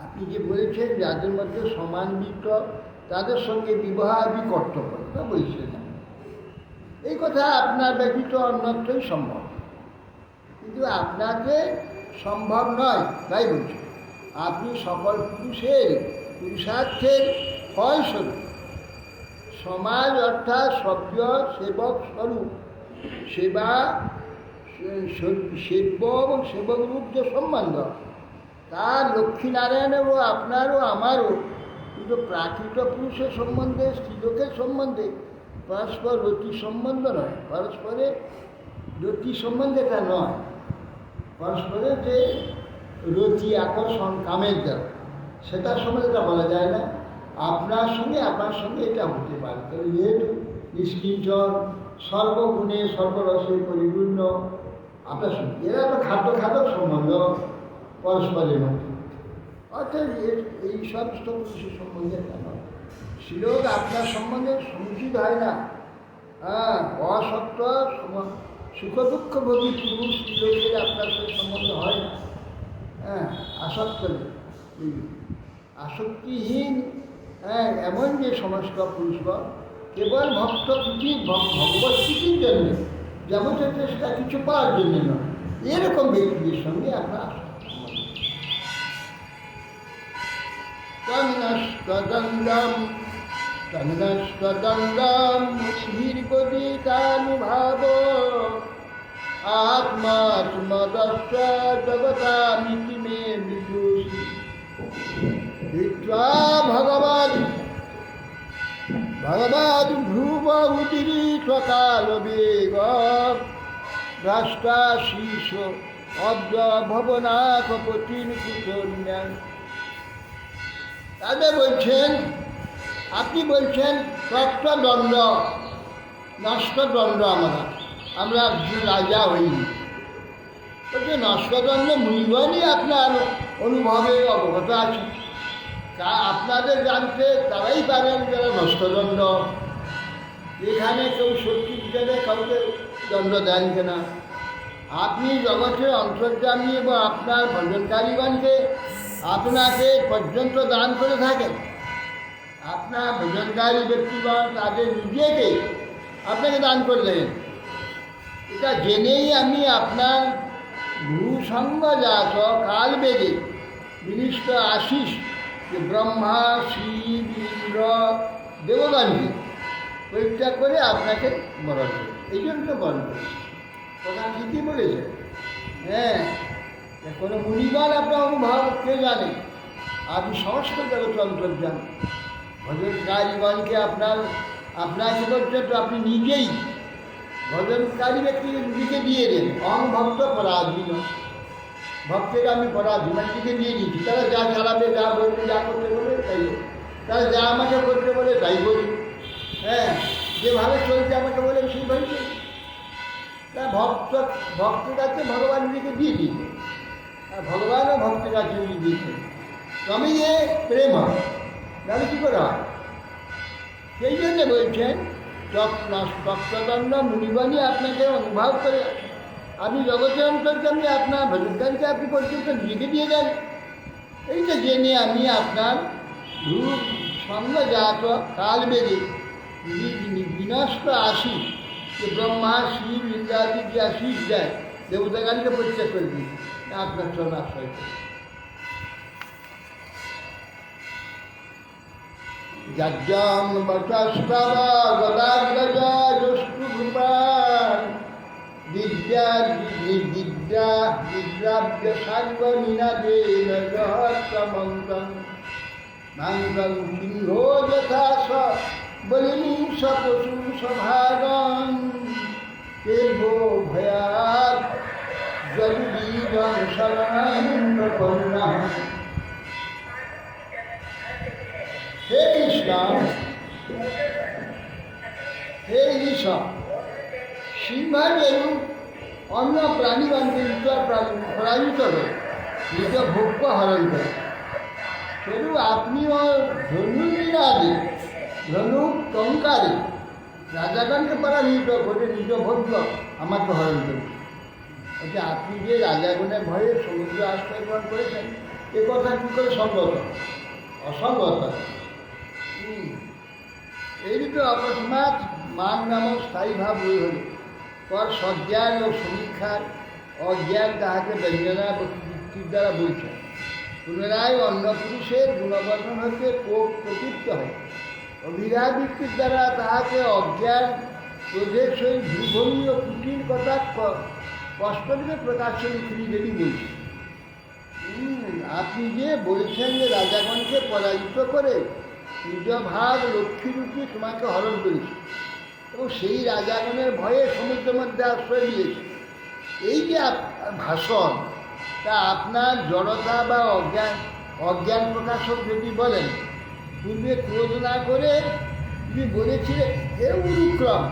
আপনি যে বলেছেন যাদের মধ্যে সমান বৃত্ত তাদের সঙ্গে বিবাহ আদি কর্তব্য তা বলছেন না এই কথা আপনার ব্যতীত অন্যত্রই সম্ভব কিন্তু আপনাকে সম্ভব নয় তাই বলছি আপনি সকল পুরুষের পুরুষার্থের ফলস্বরূপ সমাজ অর্থাৎ সভ্য সেবক স্বরূপ সেবা সেব্য এবং সেবকরূপ যে সম্বন্ধ তার লক্ষ্মীনারায়ণেরও আপনারও আমারও কিন্তু প্রাকৃত পুরুষের সম্বন্ধে স্ত্রীলোকের সম্বন্ধে পরস্পর রতি সম্বন্ধ নয় পরস্পরের রতি সম্বন্ধেটা নয় পরস্পরের যে রতি আকর্ষণ কামের দ্বারা সেটার সম্বন্ধে বলা যায় না আপনার সঙ্গে এটা হতে পারে যেহেতু নিষ্কিঞ্চন সর্বগুণে সর্বরসে পরিপূর্ণ আপনার সঙ্গে এরা তো খাদ্য সম্বন্ধ পরস্পরের মধ্যে অর্থাৎ এই সমস্ত পুরুষের সম্বন্ধে কেন শ্লোক আপনার সম্বন্ধে সমুচিত হয় না অসত্য সুখ দুঃখ ভোগী পুরুষ শ্লোকের আপনার সঙ্গে সম্বন্ধ হয় না আসক্ত আসক্তিহীন এমন যে সমস্ত পুরুষগণ কেবল ভক্ত প্রীতি ভগবত প্রীতির জন্য, যাবতীয় চেষ্টা কিছু পাওয়ার জন্য নয়, এরকম ব্যক্তিদের সঙ্গে আমরা তন্নষ্টদণ্ডম তন্নষ্টদণ্ডম মুক্তির্গদিতানুভাব আত্মাত্মদস্য জগতামিতি মে বিদুষী হিত্বা ভগবাদ ধ্রুব উদীরিত কাল বেগ রাষ্ট্রা শীর্ষ অব্দ ভবনাথ পতিন কুচন্যান। তাদের বলছেন, আপনি বলছেন তত্ত্বদণ্ড নষ্টদণ্ড আমরা রাজা হইনি, বলছে নষ্টদণ্ড মুনিগণই আপনার অনুভবে অবগত আছে, তা আপনাদের জানতে তারাই পারেন যারা নষ্টদণ্ড। এখানে কেউ সত্যির জন্য কাউকে দণ্ড দেন কিনা? আপনি জগতের অন্তর্যামী এবং আপনার ভজনকারীগণকে আপনাকে পর্যন্ত দান করে থাকেন। আপনার ভজনকারী ব্যক্তিগণ তাদের নিজেকে আপনাকে দান করে দেন। এটা জেনেই আমি আপনার ভূসঙ্গজাত কালবেগে বিনিষ্ট আশিস যে ব্রহ্মা শিব ইন্দ্র দেবগণকে পরিত্যাগ করে আপনাকে বরণ করে, এই জন্য তো বরণ করে। প্রধান ঠিকই বলেছে। হ্যাঁ, কোনো মুনিগণ আপনার অনুভব কে জানে? আপনি সমস্ত জগৎ অন্তর্যান। ভজনকারীগণকে আপনাকে পর্যন্ত আপনি নিজেই ভজনকারী ব্যক্তিকে নিজেকে দিয়ে দেন। অহং ভক্ত পরাধীন, ভক্তের আমি পরাধীন, নিজেকে দিয়ে দিচ্ছি। তারা যা চালাবে, যা বলবে, যা করতে বলবে তাই হোক, তারা যা আমাকে করতে বলে তাই করি। হ্যাঁ, যেভাবে চলছে আমাকে বলে সেইভাবে চলছে। তা ভক্তের কাছে ভগবান নিজেকে দিয়ে দিচ্ছে, আর ভগবানও ভক্তের কাছে নিয়ে দিচ্ছে। তবে যে প্রেম হয়, তাহলে কী করে হয়? সেই জন্যে বলছেন তত্ত্বদণ্ড মুনিগণই আপনাকে অনুভব করে। আপনি জগতের অন্তর্যামী, আপনার ভজনকারীকে আপনি পর্যন্ত নিজেকে দিয়ে দেন। এইটা জেনে আমি আপনার রূপ সঙ্গজাত কালবেগে বিনষ্ট আশিস যে ব্রহ্মা শিব ইত্যাদি যে আশিস দেয় দেবতাকারীকে পরিত্যাগ করে দিই, আপনার চরণ আশ্রয় করি। যজ্ঞম বচস্তব গদাগ্রজা জষ্টু ভূপান দিব্যা দিব্যাব্য সার্ব নিনাদেন রহস্যমন্তং মাঙ্গং সিংহো যথা স বলিনি সপশু সভাগং কেভো ভয়াত জলুদীদং শরণানন্দ করুণা। হে কৃষ্ণ, হে ঈশ্বর, সিংহের অন্য প্রাণীগণকে পরাজিত করে নিজ ভোগ্য হরণ করে, সেরূপ আপনিও ধনুর্বিনাদী ধনু টঙ্কারে রাজাগণকে পরাজিত করে নিজ ভোগ্য আমাকে হরণ করে। বলছে আপনি যে রাজাগণের ভয়ে সমুদ্র আশ্রয় গ্রহণ করেছেন, এ কথা কী করে সঙ্গত? অসঙ্গত। এইরূপে অকস্মাৎ মান নামক স্থায়ী ভাব রই হল পর সজ্ঞান ও সমীক্ষার অজ্ঞান তাহাকে ব্যঞ্জনা বৃত্তির দ্বারা বলছে। পুনরায় অন্য পুরুষের গুণবর্ধন হতে প্রতীপ্ত হয়। অভিরাবৃত্তির দ্বারা তাহাকে অজ্ঞান ক্রোধের সহিত ভূভূমি ও কুটির কথা স্পষ্টরূপে প্রকাশন খুঁজেই বলছে। আপনি যে বলছেন যে রাজাগণকে পরাজিত করে নিজ ভাগ লক্ষ্মীরূপী তোমাকে হরণ করেছে এবং সেই রাজাগণের ভয়ে সমুদ্রের মধ্যে আশ্রয় দিয়েছে, এই যে ভাষণ, তা আপনার জড়তা বা অজ্ঞান প্রকাশক যদি বলেন, পূর্বে ক্রোধ না করে তুমি বলেছিলেন হে উরুক্রম,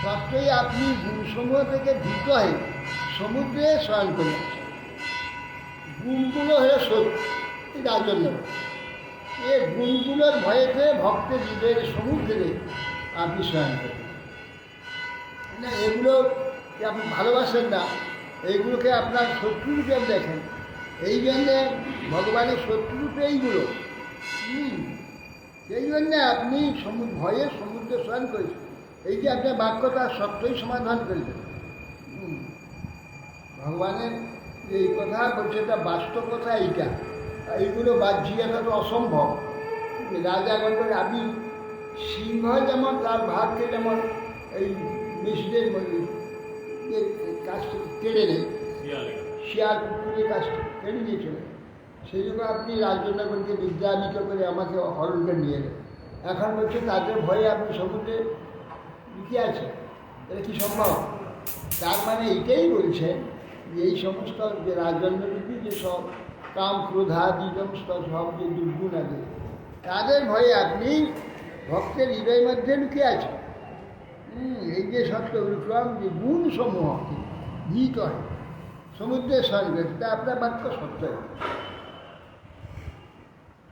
সত্যই আপনি গুণসমূহ থেকে ভীত হয়ে সমুদ্রে স্নান করেছেন। গুণগুলো হয়ে সত্যি রাজন্য, এ গুণগুলোর ভয়েতে ভক্তের হৃদয়ের সমুদ্রে আপনি স্নান করেন না। এগুলোকে আপনি ভালোবাসেন না, এইগুলোকে আপনার শত্রুরূপে দেখেন। এই জন্যে ভগবানের শত্রুরূপে এইগুলো। সেই জন্যে আপনি ভয়ে সমুদ্রে স্নান করেছেন। এই যে আপনার বাক্যটা সত্যই সমাধান করেছেন। ভগবানের এই কথা বলছে, এটা বাস্তব কথা। এইগুলো বাদ জিজ্ঞাসা তো অসম্ভব। রাজা গল্পের আমি সিংহ যেমন তার ভাগকে যেমন এই মেষদের কাছ থেকে কেড়ে নেই, শিয়াল কুকুরের কাছ থেকে কেড়ে নিয়েছিলেন, সেই জন্য আপনি রাজনগরকে বিদ্যামিত করে আমাকে হরণ করে নিয়ে এলেন। এখন বলছে তাদের ভয়ে আপনি সমুদ্রে লুকিয়ে আছেন। এটা কি সম্ভব? তার মানে এইটাই বলছেন যে এই সমস্ত যে রাজনগরী যে সব কাম ক্রোধাদি সমস্ত সব যে দুর্গুণ আছে, তাদের ভয়ে আপনি ভক্তের হৃদয়ের মধ্যে লুকিয়ে আছেন। এই যে সত্য বিক্রম যে গুণ সমূহ গীত হয় সমুদ্রের সঙ্গে, সেটা আপনার বাক্য সত্য।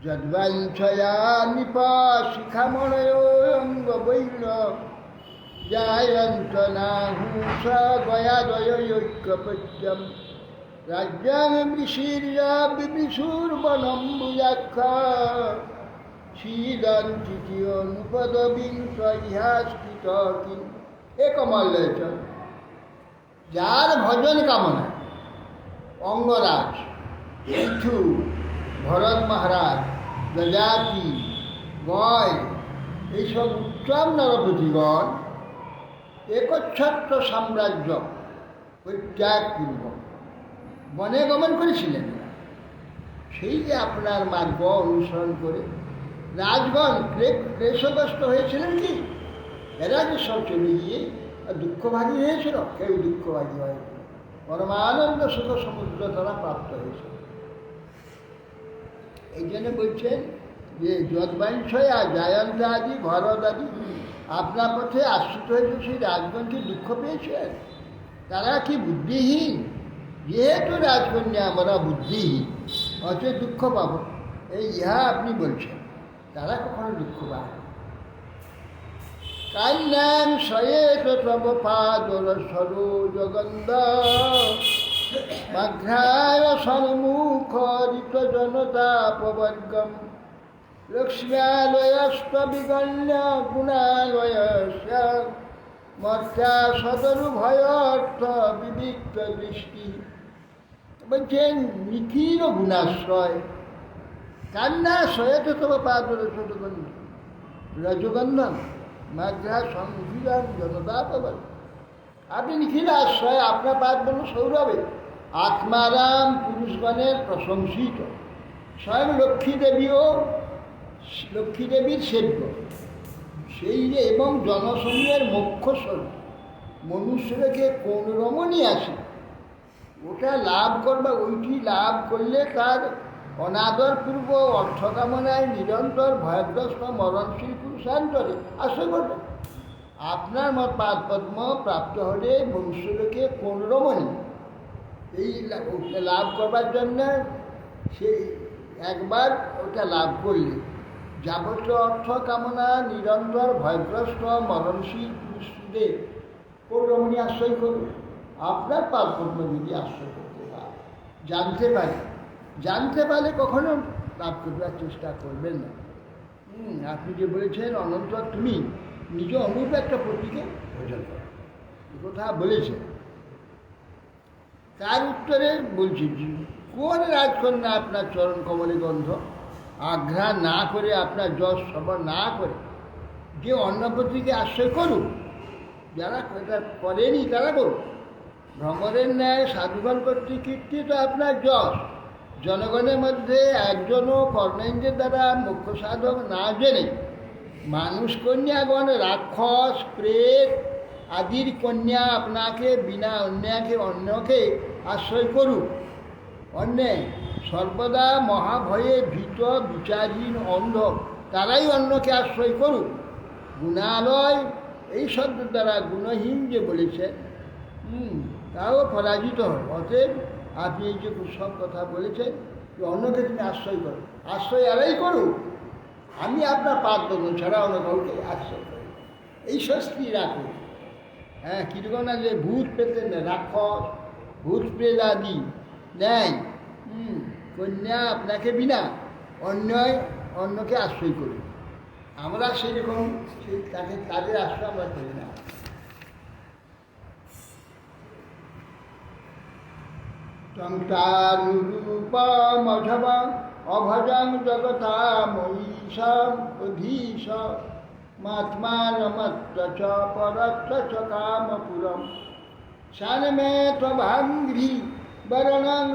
যদ্বাঞ্ছয়া নিপা শিখামণয় অঙ্গ বৈল জায়ন্ত নাহুষ গয়াদয়ৈক্যপত্যম রাজ্যাং ঋষির্যা বিবিষুর বনম্বুজাক্ষা শীলঞ্চিতিয়নুপদবিংশ ইহাস্কৃত কিম। এ কমল্লয়চ যার ভজন কামনা অঙ্গরাজ, পৃথু, ভরত মহারাজ, প্রজাতি, গয়, এইসব উত্তম নরপতিগণ একচ্ছত্র সাম্রাজ্য পরিত্যাগপূর্বক বনে গমন করেছিলেন। সেই যে আপনার মার্গ অনুসরণ করে রাজগণ ক্লেশগ্রস্ত হয়েছিলেন, কি এরা যে সব চলে গিয়ে দুঃখভাগী হয়েছিল, কেউ দুঃখভাগী হয়েছিল, পরমানন্দ সুখ সমুদ্র তারা প্রাপ্ত হয়েছিল। এই জন্য বলছেন যে যদ্বাঞ্ছয়া জয়ন্ত আদি ভরত আদি আপনার পথে আশ্রিত হয়েছে, সেই রাজগণকে দুঃখ পেয়েছেন। তারা কি বুদ্ধিহীন? যেহেতু রাজকন্যা আমরা বুদ্ধিহীন, অথচ দুঃখ পাব, এই ইহা আপনি বলছেন। তারা কখনো দুঃখ পায় না। কান্যাং শয়েত তব পাদর সরোজগন্ধ মাঘ্রায় সন্মুখ ঋত জনতাপবর্গম লক্ষ্ম্যালয়স্ত বিগণ্য গুণালয়স্য মর্ত্যা সদরু ভয়র্থ বিবিক্ত দৃষ্টি। বলছেন নিখিল গুণাশ্রয় কান্না শয়েত তব পাদর সরোজগন্ধ রজগন্ধম মাঘ্রা সংবিধান জনতাপবর্গ। আপনি নিখিল আশ্রয়, আপনার পাদ বলল সৌরভে আত্মারাম পুরুষগণের প্রশংসিত, স্বয়ং লক্ষ্মী দেবীর সেব্য সেই যে, এবং জনসমূহের মোক্ষ স্বরূপ মনুষ্যকে কোন রমণী আসে ওটা লাভ করবা, ওইটি লাভ করলে তার অনাদরপূর্ব অর্থকামনায় নিরন্তর ভয়গ্রস্ত মরণশীল পুরুষান্তরে আশ্রয় করবে। আপনার মত পাদ পদ্ম প্রাপ্ত হলে মনুষ্যকে কোন রমণী এই লাভ করবার জন্য সে একবার ওটা লাভ করলে যাবতীয় অর্থ কামনা নিরন্তর ভয়গ্রস্ত মরণশীল পুরুষদের কোন রমণী আশ্রয় করবে? আপনার পাদ পদ্ম যদি আশ্রয় করতে পারে, জানতে পারলে কখনো লাভ করবার চেষ্টা করবেন না। আপনি যে বলেছেন অনন্ত তুমি নিজ অনুরূপ একটা পতিকে ভোজন করো, এ কথা বলেছেন। তার উত্তরে বলছি, কোন রাজকন্যা আপনার চরণ কমলে গন্ধ আঘ্রা না করে, আপনার যশ সবার না করে যে অন্নপতিকে আশ্রয় করুক, যারা এটা করেনি তারা করুক। ভ্রমরের ন্যায় সাধুগণ কর্তৃক কীর্তিত আপনার যশ জনগণের মধ্যে একজনও কর্ণেন্দ্রের দ্বারা মুখ্য সাধক না জেনে মানুষ কন্যাগণ রাক্ষস প্রেত আদির কন্যা আপনাকে বিনা অন্যকে আশ্রয় করুক। অন্যায় সর্বদা মহাভয়ে ভীত বিচারহীন অন্ধ তারাই অন্যকে আশ্রয় করুক। গুণালয় এই শব্দের দ্বারা গুণহীন যে বলেছে তাও পরাজিত হয়। অতএব আপনি এই যে সব কথা বলেছেন যে অন্যকে তুমি আশ্রয় করো, আশ্রয় এরাই করুক, আমি আপনার পাদ দেবো ছাড়া অন্য কাউকে আশ্রয় করি, এই স্বস্তি রাখুন। হ্যাঁ, কীরকম না যে ভূত পেতে না, রাক্ষস ভূত প্রেত আদি নেয় কন্যা আপনাকে বিনা অন্যকে আশ্রয় করুন, আমরা সেরকম তাকে তাদের আশ্রয় আমরা করি না। তংতানুরূপমধব অভজং জগতাময়ীশম অধীশ মাত্মানমত্র চ পরত্র চ কামপুরম শানমে ত্বভাঙ্ঘ্রি বরণং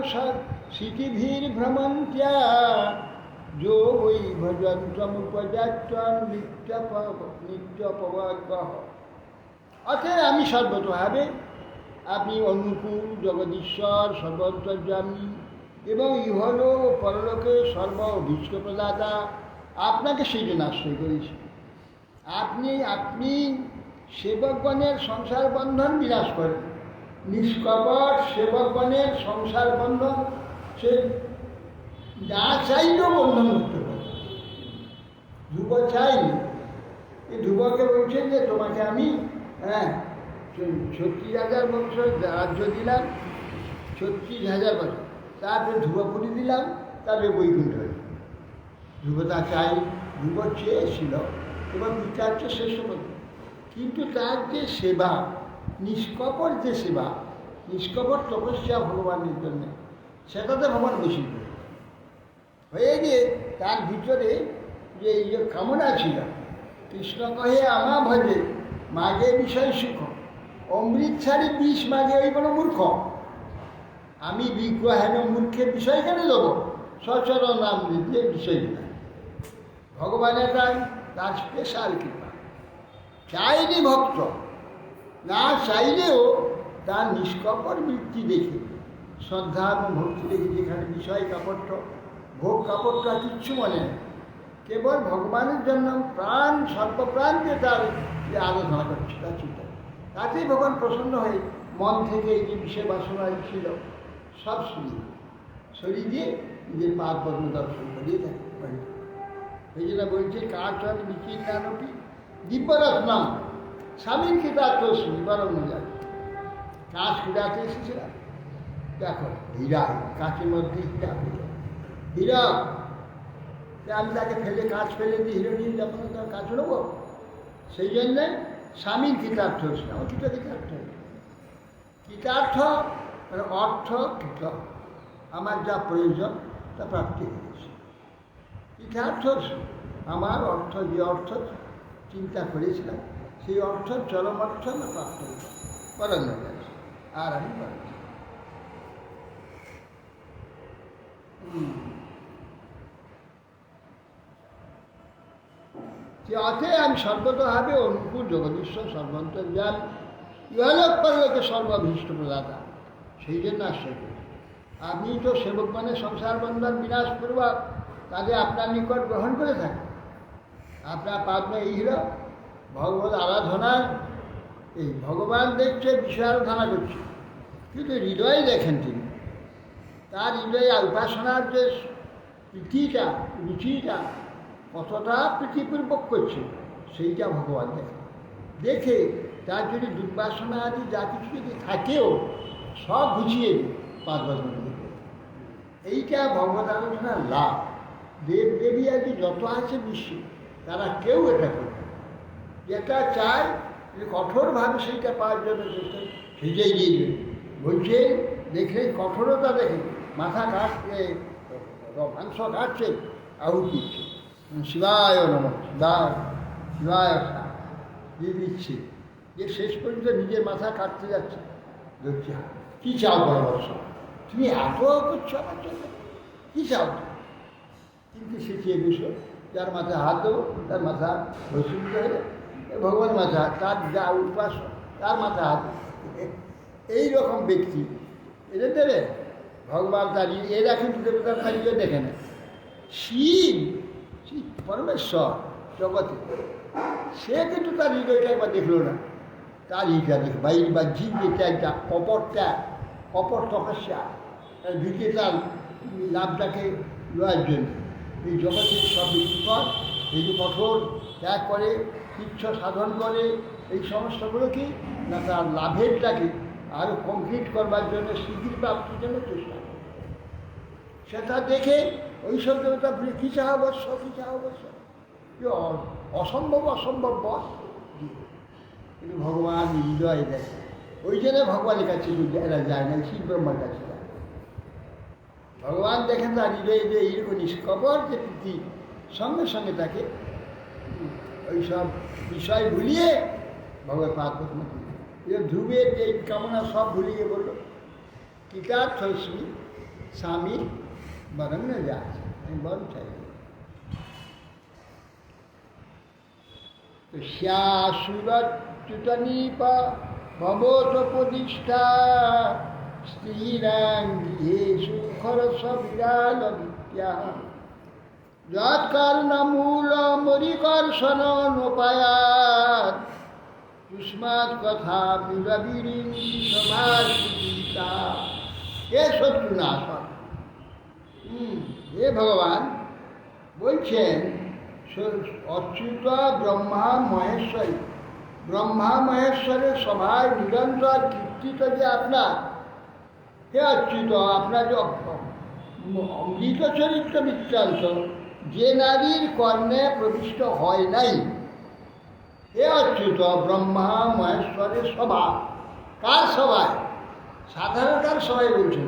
স্মৃতিভির্ভ্রমন্ত্যা যো বৈ ভজন্তমুপযাচ্যং নিত্যপবগ্রহ। অতএব আমি সর্বতোভাবে, আপনি অনুকূল, জগদীশ্বর, সর্বন্তর্যামী এবং ইহলোক ও পরলোকে সর্ব অভীষ্ট প্রদাতা, আপনাকে সেই জন্য আশ্রয় করেছি। আপনি সেবকগণের সংসার বন্ধন বিনাশ করেন। নিষ্কপট সেবকগণের সংসার বন্ধন সে না চাইলেও বন্ধন মুক্ত করে। ধ্রুব চাইনি, এই ধ্রুবকে বলছেন যে তোমাকে আমি 36,000 বছর রাজ্য দিলাম, 36,000 বছর, তারপরে ধ্রুবপুরী দিলাম, তারপরে বৈকুণ্ঠ হল। ধ্রুব তা চাই, ধ্রুব চেয়েছিল এবার বিচার্য শেষ হল। কিন্তু তার যে সেবা, নিষ্কপট যে সেবা, নিষ্কপট তপস্যা ভগবানের জন্য, সেটাতে ভগবান বসে হয়ে গিয়ে তার ভিতরে যে এই যে কামনা ছিল, কৃষ্ণ কহে আমা ভজে মাগে বিষয় সুখ, অমৃত ছাড়ি বিষ মাগে ওই কোনো মূর্খ। আমি বিগ্রহেন মূর্খের বিষয় কেন দেবো? সচরণ নাম দিয়ে বিষয় দিলাম। ভগবানের তার স্পেশাল কৃপা। চাইনি ভক্ত, না চাইলেও তার নিষ্কপট বৃত্তি দেখে, শ্রদ্ধা এবং ভক্তি দেখে, যেখানে বিষয় কাপড়, ভোগ কাপড়টা কিচ্ছু মনে নেই, কেবল ভগবানের জন্য প্রাণ সর্বপ্রাণকে তার যে আরাধনা করছে তার চিন্তা, তাতেই ভগবান প্রসন্ন হয়ে মন থেকে এই যে বিষয় বাসনা ছিল সব সরিয়ে দিয়ে নিজের পাদ পদ্ম দর্শন করিয়ে থাকে। এই জন্য বলছে কাচন বিচিন্নানপি দিব্যরত্নম স্বামীর কৃতার্থ বরং যায়। কাঁচ কুড়াতে এসেছিলাম, দেখো হীরা, কাঁচের মধ্যে হীরা, আমি তাকে ফেলে কাঁচ ফেলে দিয়ে হিরো নিয়ে যাবো না, তার কাজ নেবো। সেই জন্যে স্বামীর কৃতার্থ হয়েছিল। আমার কৃত কৃতার্থ কৃতার্থ মানে অর্থ কৃত, আমার যা প্রয়োজন তা প্রাপ্তি হয়েছে। কৃতার্থ আমার অর্থ, যে অর্থ চিন্তা করেছিলাম সেই অর্থ চরম অর্থ না প্রাপ্ত করানো গেছে, আর আমি পারছি। অতএব আমি সর্বতভাবে অনুকূল, জগদীশ্বর, সর্বান্তর্যাম, ইহলোক পরলোকে সর্বাভীষ্ট প্রদাতা, সেই জন্য আশ্রয় করি। আপনি তো সেবকগণের সংসার বন্ধন বিনাশ করবার, তাদের আপনার নিকট গ্রহণ করে থাকেন। আপনার পাদমে এই হল ভগবত আরাধনার, এই ভগবান দেখছে, বিষয় আরাধনা করছে, কিন্তু হৃদয়ে দেখেন তিনি। তার হৃদয়ে উপাসনার যে প্রীতিটা, রুচিটা কতটা প্রীতিপূর্বক করছে সেইটা ভগবান দেখে। দেখে তার যদি দুর্বাসনা আদি যা কিছু যদি থাকেও সব গুছিয়ে পার্বতী। এইটা ভগবত আলোচনার লাভ। দেব দেবী আদি যত আছে বিশ্বে তারা কেউ এটা করবে, যেটা চায় যে কঠোরভাবে সেইটা পাওয়ার জন্য চেষ্টা, সেটাই দিয়ে দেবে। বলছে দেখে কঠোরতা দেখে মাথা কাটছে, মাংস কাটছে, আহুতি দিচ্ছে, শিবায় নমঃ, শিবায় শিবায় দিয়ে দিচ্ছে, যে শেষ পর্যন্ত নিজের মাথা কাটতে যাচ্ছে। ধরছি কী চাও পরামর্শ, তুমি এত করছো আমার জন্য, কী চাও? কিন্তু সে চেয়ে বসো, যার মাথায় হাত দেবো তার মাথা রসুন হয়ে ভগবান মাথা, তার যা উপাস তার মাথা হাত, এইরকম ব্যক্তি এদের দেবে ভগবান। তার এরা কিন্তু দেবতার কারিগর দেখে না। শিব পরমেশ্বর জগতে, সে কিন্তু তার হৃদয়টা একবার দেখলো না, তার হৃদয়টা দেখে বাইর বা জীব যেটা একটা কপট তপস্যা, তার ভিতরে তার লাভটাকে নেওয়ার জন্য এই জগতের সব বিপদ, এই যে কঠোর ত্যাগ করে, ইচ্ছ সাধন করে, এই সমস্যাগুলো কি না তার লাভেরটাকে আরও কমপ্লিট করবার জন্য, সিদ্ধির প্রাপ্তির জন্য চেষ্টা করে। সেটা দেখে ওই সব দেবতা বলে কী চাহ বৎস, কী চাহ বৎস, অসম্ভব অসম্ভব বস, কিন্তু ভগবান হৃদয় দেখে। ওই জন্য ভগবানের কাছে এরা যায় না, শিব ব্রহ্মার কাছে যায়। ভগবান দেখেন তার হৃদয়ে যে এইরকম নিষ্কপর যে প্রীতি, সঙ্গে সঙ্গে তাকে ওইসব বিষয় ভুলিয়ে ভগবান পার্বতী ধ্রুবের যে কামনা সব ভুলিয়ে বলল কৃতার্থস্মি স্বামী বরং না যাচ্ছে, আমি বরং চাই। শ্যাসুরচ্যুতনীপ ভবতোপদিষ্ঠা স্ত্রীরাং গৃহেষু খরস বিরাল বিদ্যা যৎকর্ণমূল মরিকর্ষণ নোপায়াৎ তস্মাৎ কথা বিরবিরিঞ্চি সমাসিতা। এ শত্রুনাশক, হে ভগবান বলছেন অচ্যুত ব্রহ্মা মহেশ্বরী, ব্রহ্মা মহেশ্বরের সভায় নিরন্তর কীর্তিত যে আপনার, হে অচ্যুত আপনার যে অমৃত চরিত্র বৃত্তান্ত যে নারীর কর্ণে প্রবিষ্ট হয় নাই, হে অচ্যুত ব্রহ্মা মহেশ্বরের সভা। কার সভায়? সাধারণকার সভায় বলছেন,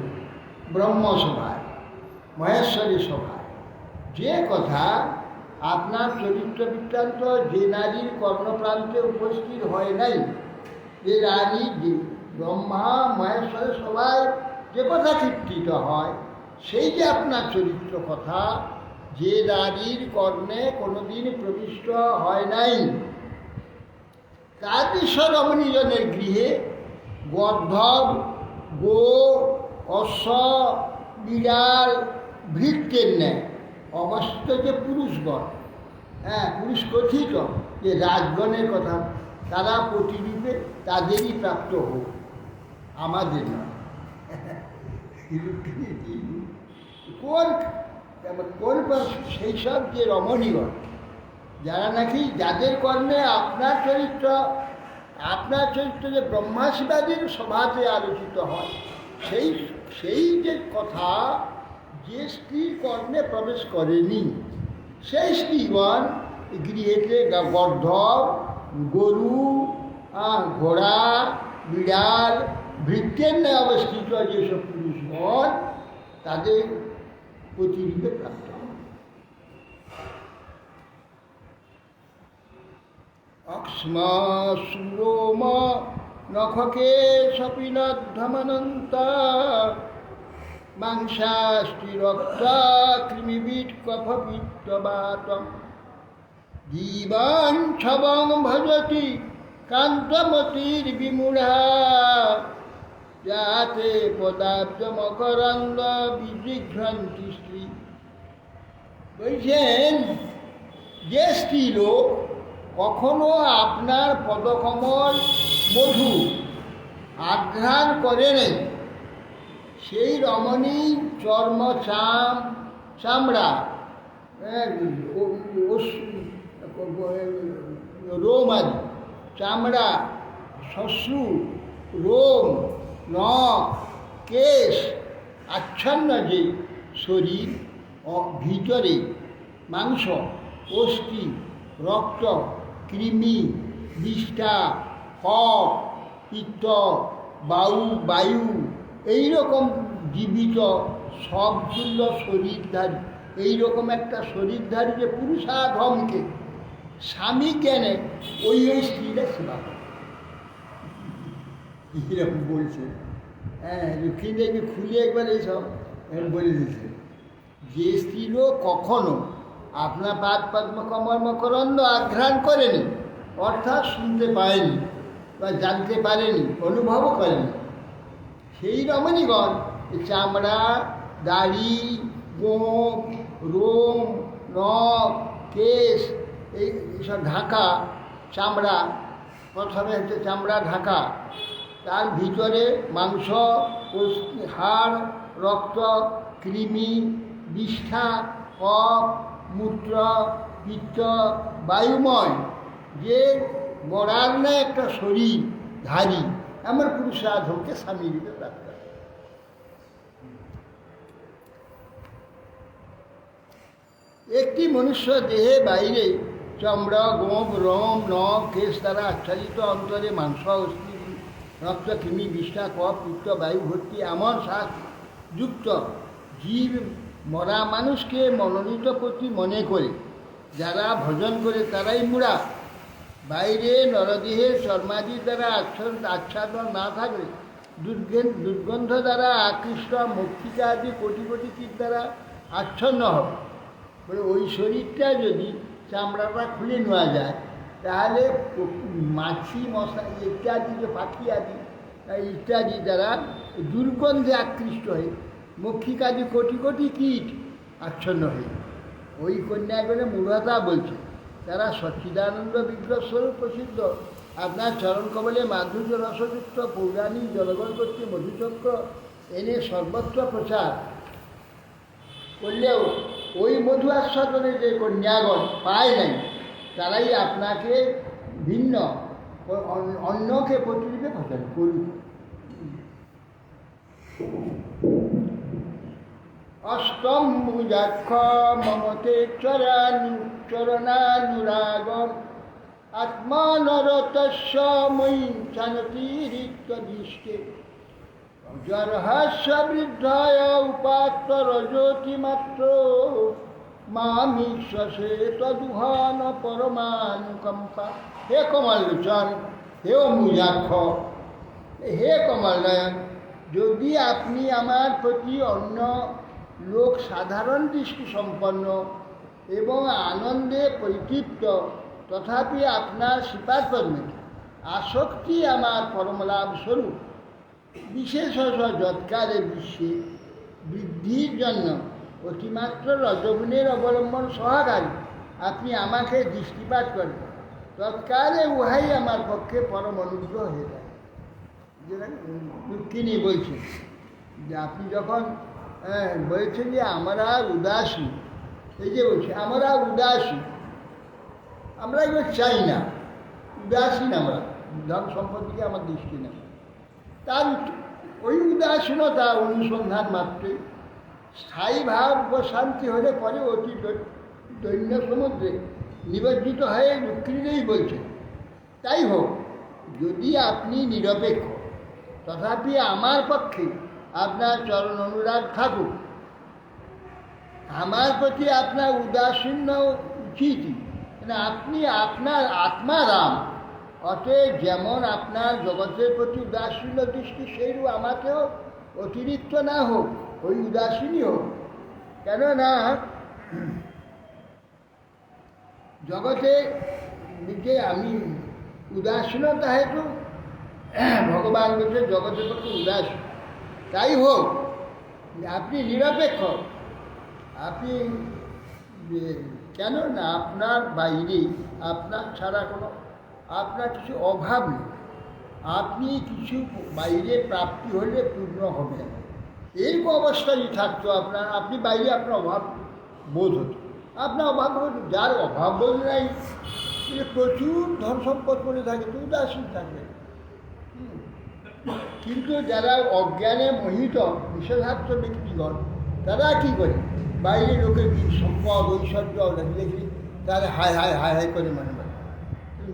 ব্রহ্মসভায় মহেশ্বরী সভায় যে কথা আপনার চরিত্র বৃত্তান্ত যে নারীর কর্ণপ্রান্তে উপস্থিত হয় নাই, যে নারী ব্রহ্মা মহেশ্বরের সভায় যে কথা কীর্তিত হয়, সেই যে আপনার চরিত্র কথা যে নারীর কর্ণে কোনোদিন প্রবিষ্ট হয় নাই, তার ঈশ্বর রমণীজনের গৃহে গর্ধব, গো, অশ্ব, বিড়াল, ভৃত্যের ন্যায় অবস্থিত যে পুরুষগণ, পুরুষ কথিত যে রাজগণের কথা, তারা প্রতিরূপে তাদেরই প্রাপ্ত হোক, আমাদের নয়। কোন সেই সব যে রমণীগণ যারা নাকি যাদের কর্ণে আপনার চরিত্র যে ব্রহ্মা শিবাদির সভাতে আলোচিত হয়, সেই যে কথা যে স্ত্রীর কর্ণে প্রবেশ করেনি, সেই স্ত্রীগণ গৃহেতে গর্ধব, গরু, ঘোড়া, বিড়াল, ভৃত্যের ন্যায় অবস্থিত যেসব পুরুষগণ তাদের প্রতিরূপে প্রাপ্ত হয়। অক্ষ্মশ্রোম নখকে সপিনদ্ধমনন্তা মাংসাস্তি রক্তা কৃমিবিট কফবিত্তবাতম জীবন ছবং ভজতি কান্তমতির বিমূঢ়া যাতে পদাব্দ মকরন্দ বিজিঘ্রান্তি স্ত্রী। বলছেন যে স্ত্রী লোক কখনো আপনার পদকমল মধু আঘ্রাণ করে নেই, সেই রমণী চর্ম চামড়া রোম আদি, চামড়া, শ্বশ্রু, রোম, নখ, কেশ আচ্ছন্ন যে শরীর, ভিতরে মাংস, অস্থি, রক্ত, কৃমি, বিষ্ঠা, কফ, পিত্ত, বায়ু এইরকম জীবিত সবগুলো শরীরধারী, এইরকম একটা শরীরধারী যে পুরুষাধমকে স্বামী জ্ঞানে ওই স্ত্রীরা সেবা করে, এরকম বলছে। লক্ষ্মীদেবী খুলে একবার এইসব বলে দিচ্ছে যে স্ত্রীও কখনো আপনার পাদ পদ্ম কমল মকরন্দ আঘ্রাণ করেনি, অর্থাৎ শুনতে পায়নি বা জানতে পারেনি, অনুভবও করেনি, সেই রমণীগণ চামড়া, দাড়ি, গোঁফ, রোম, নখ, কেশ এইসব ঢাকা, চামড়া, প্রথমে হচ্ছে চামড়া ঢাকা, তার ভিতরে মাংস, হাড়, রক্ত, কৃমি, বিষ্ঠা, কফ, মূত্র, পিত্ত, বায়ুময় যে গড়ার না একটা শরীর ধারী আমার পুরুষাধমকে স্বামী রূপে প্রাপ্ত। একটি মনুষ্য দেহে বাইরে চমড়া, গোপ, রোম, নখ, কেশ দ্বারা আচ্ছাদিত, অন্তরে মাংস, অস্থি, রক্ত, কৃমি, বিষ্ঠা, কফ, পিত্ত, বায়ু ভর্তি এমন শ্বাস যুক্ত জীব মরা মানুষকে মনোনীত প্রতি মনে করে যারা ভজন করে তারাই মুড়া। বাইরে নরদেহের চর্মাদি দ্বারা আচ্ছাদন না থাকলে দুর্গন্ধ দ্বারা আকৃষ্ট মক্ষিকা আদি কোটি কোটি কীট দ্বারা আচ্ছন্ন হবে। বলে ওই শরীরটা যদি চামড়াটা খুলে নেওয়া যায় তাহলে মাছি, মশা ইত্যাদি, যে পাখি আদি ইত্যাদি দ্বারা দুর্গন্ধে আকৃষ্ট হয়ে মক্ষিকাদি কোটি কোটি কীট আচ্ছন্ন হয়ে ওই কন্যাগুলো মূঢ়তা বলছে। তারা সচ্চিদানন্দ বিগ্রহ স্বরূপ প্রসিদ্ধ। আপনার চরণ কমলে মাধুর্য রসযুক্ত পৌরাণিক জনগণ কর্তৃক মধুচক্র এনে সর্বত্র প্রচার করলেও ওই মধু আস্বাদনে যে কন্যাগণ পায় নাই তারাই আপনাকে ভিন্ন অন্যকে প্রতিরূপে ভজন করুন। অষ্টম মুজাক্ষ মমতে চরণানুরাগম আত্মানরতস্য ময়ী চানতিরিক্ত দৃষ্টে জরহস্য বৃদ্ধায় উপাত্ত রজোতিমাত্র মামিশ্বসে তদুহান পরমানুকম্পা। হে কমললোচন, হে মুজাক্ষ, হে কমলনয়ন, যদি আপনি আমার প্রতি অন্য লোক সাধারণ দৃষ্টি সম্পন্ন এবং আনন্দে পরিতৃপ্ত, তথাপি আপনার শ্রীপাদ পদ্মে আসক্তি আমার পরমলাভ স্বরূপ, বিশেষ যৎকারে বিশ্বে বৃদ্ধির জন্য অতিমাত্র রজগুণের অবলম্বন সহকারী আপনি আমাকে দৃষ্টিপাত করেন, তৎকালে উহাই আমার পক্ষে পরম অনুগ্রহ হয়ে যায়। দুঃখিনী বলছেন যে আপনি যখন বলছেন যে আমরা উদাসী, এই যে বলছি আমরা উদাসী, আমরা এগুলো চাই না, উদাসীন আমরা, ধন সম্পত্তিকে আমার দৃষ্টি নেই। তার ওই উদাসীনতা অনুসন্ধান মাত্রই স্থায়ী ভাব ও শান্তি হলে পরে অতি দৈন্য সমুদ্রে নিমজ্জিত হয়ে দুঃখিনীই বলছে। তাই হোক, যদি আপনি নিরপেক্ষ তথাপি আমার পক্ষে আপনার চরণ অনুরাগ থাকুক, আমার প্রতি আপনার উদাসীন্য উচিতই, আপনি আপনার আত্মারাম, অতএব যেমন আপনার জগতের প্রতি উদাসীন্য দৃষ্টি সেইরূপ আমাকেও অতিরিক্ত না হোক, ওই উদাসীনই হোক। কেননা জগতে যে আমি উদাসীনতা হেতু ভগবান বলছে জগতের প্রতি উদাসীন। তাই হোক, আপনি নিরপেক্ষ, আপনি কেন না আপনার বাইরে আপনার ছাড়া কোনো আপনার কিছু অভাব নেই, আপনি কিছু বাইরে প্রাপ্তি হলে পূর্ণ হবে না, এরকম অবস্থা যদি থাকতো আপনার, আপনি বাইরে আপনার অভাব বোধ হতো, আপনার অভাব বোধ, যার অভাব বোধ নাই প্রচুর ধন সম্পদ করে থাকে তো উদাসীন থাকবে। কিন্তু যারা অজ্ঞানে মোহিত নিষেধার্থ ব্যক্তিগণ তারা কী করে, বাইরে লোকের সম্পদ ঐশ্বর্য দেখি তারা হায় হায় হায় হায় করে মনে করে।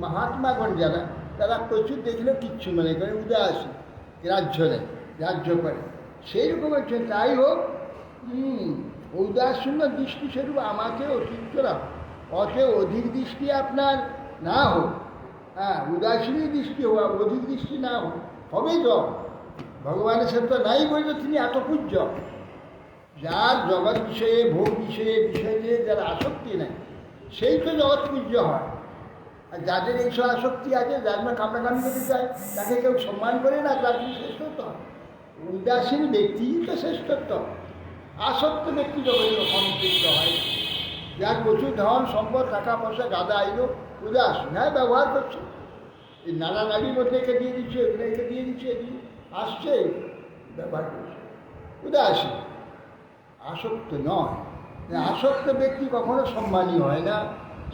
মহাত্মাগণ যারা তারা প্রচুর দেখলে কিচ্ছু মনে করে, উদাসীন, রাজ্য নেয়, রাজ্য করে। সেই রকম হচ্ছে। তাই হোক, উদাসীন্য দৃষ্টি স্বরূপ আমাকে অতিরিক্ত রাখ, অতএব অধিক দৃষ্টি আপনার না হোক, উদাসীনই দৃষ্টি হওয়া, অধিক দৃষ্টি না হোক, হবেই তো। ভগবানের সাথে তো নাই বললে তিনি এত পূজ্য। যার জগৎ বিষয়ে, ভোগ বিষয়ে, বিষয় নিয়ে যার আসক্তি নেই সেই তো জগৎ পূজ্য হয়। আর যাদের এইসব আসক্তি আছে, যার না কামড়াকামি করতে চায়, তাকে কেউ সম্মান করে না, তার কি শ্রেষ্ঠত্ব? উদাসীন ব্যক্তিই তো শ্রেষ্ঠত্ব। আসক্ত ব্যক্তি যখন সম্পৃক্ত হয়, যার প্রচুর ধন সম্পদ, টাকা পয়সা, গাদা আইলো, উদাসীন, হ্যাঁ ব্যবহার করছে, এই নানা নারীর মধ্যে একে দিয়ে দিচ্ছে, একে দিয়ে দিচ্ছে, আসছে, ব্যবহার করছে, উদাসীন। আসক্ত নয়। আসক্ত ব্যক্তি কখনো সম্মানী হয় না,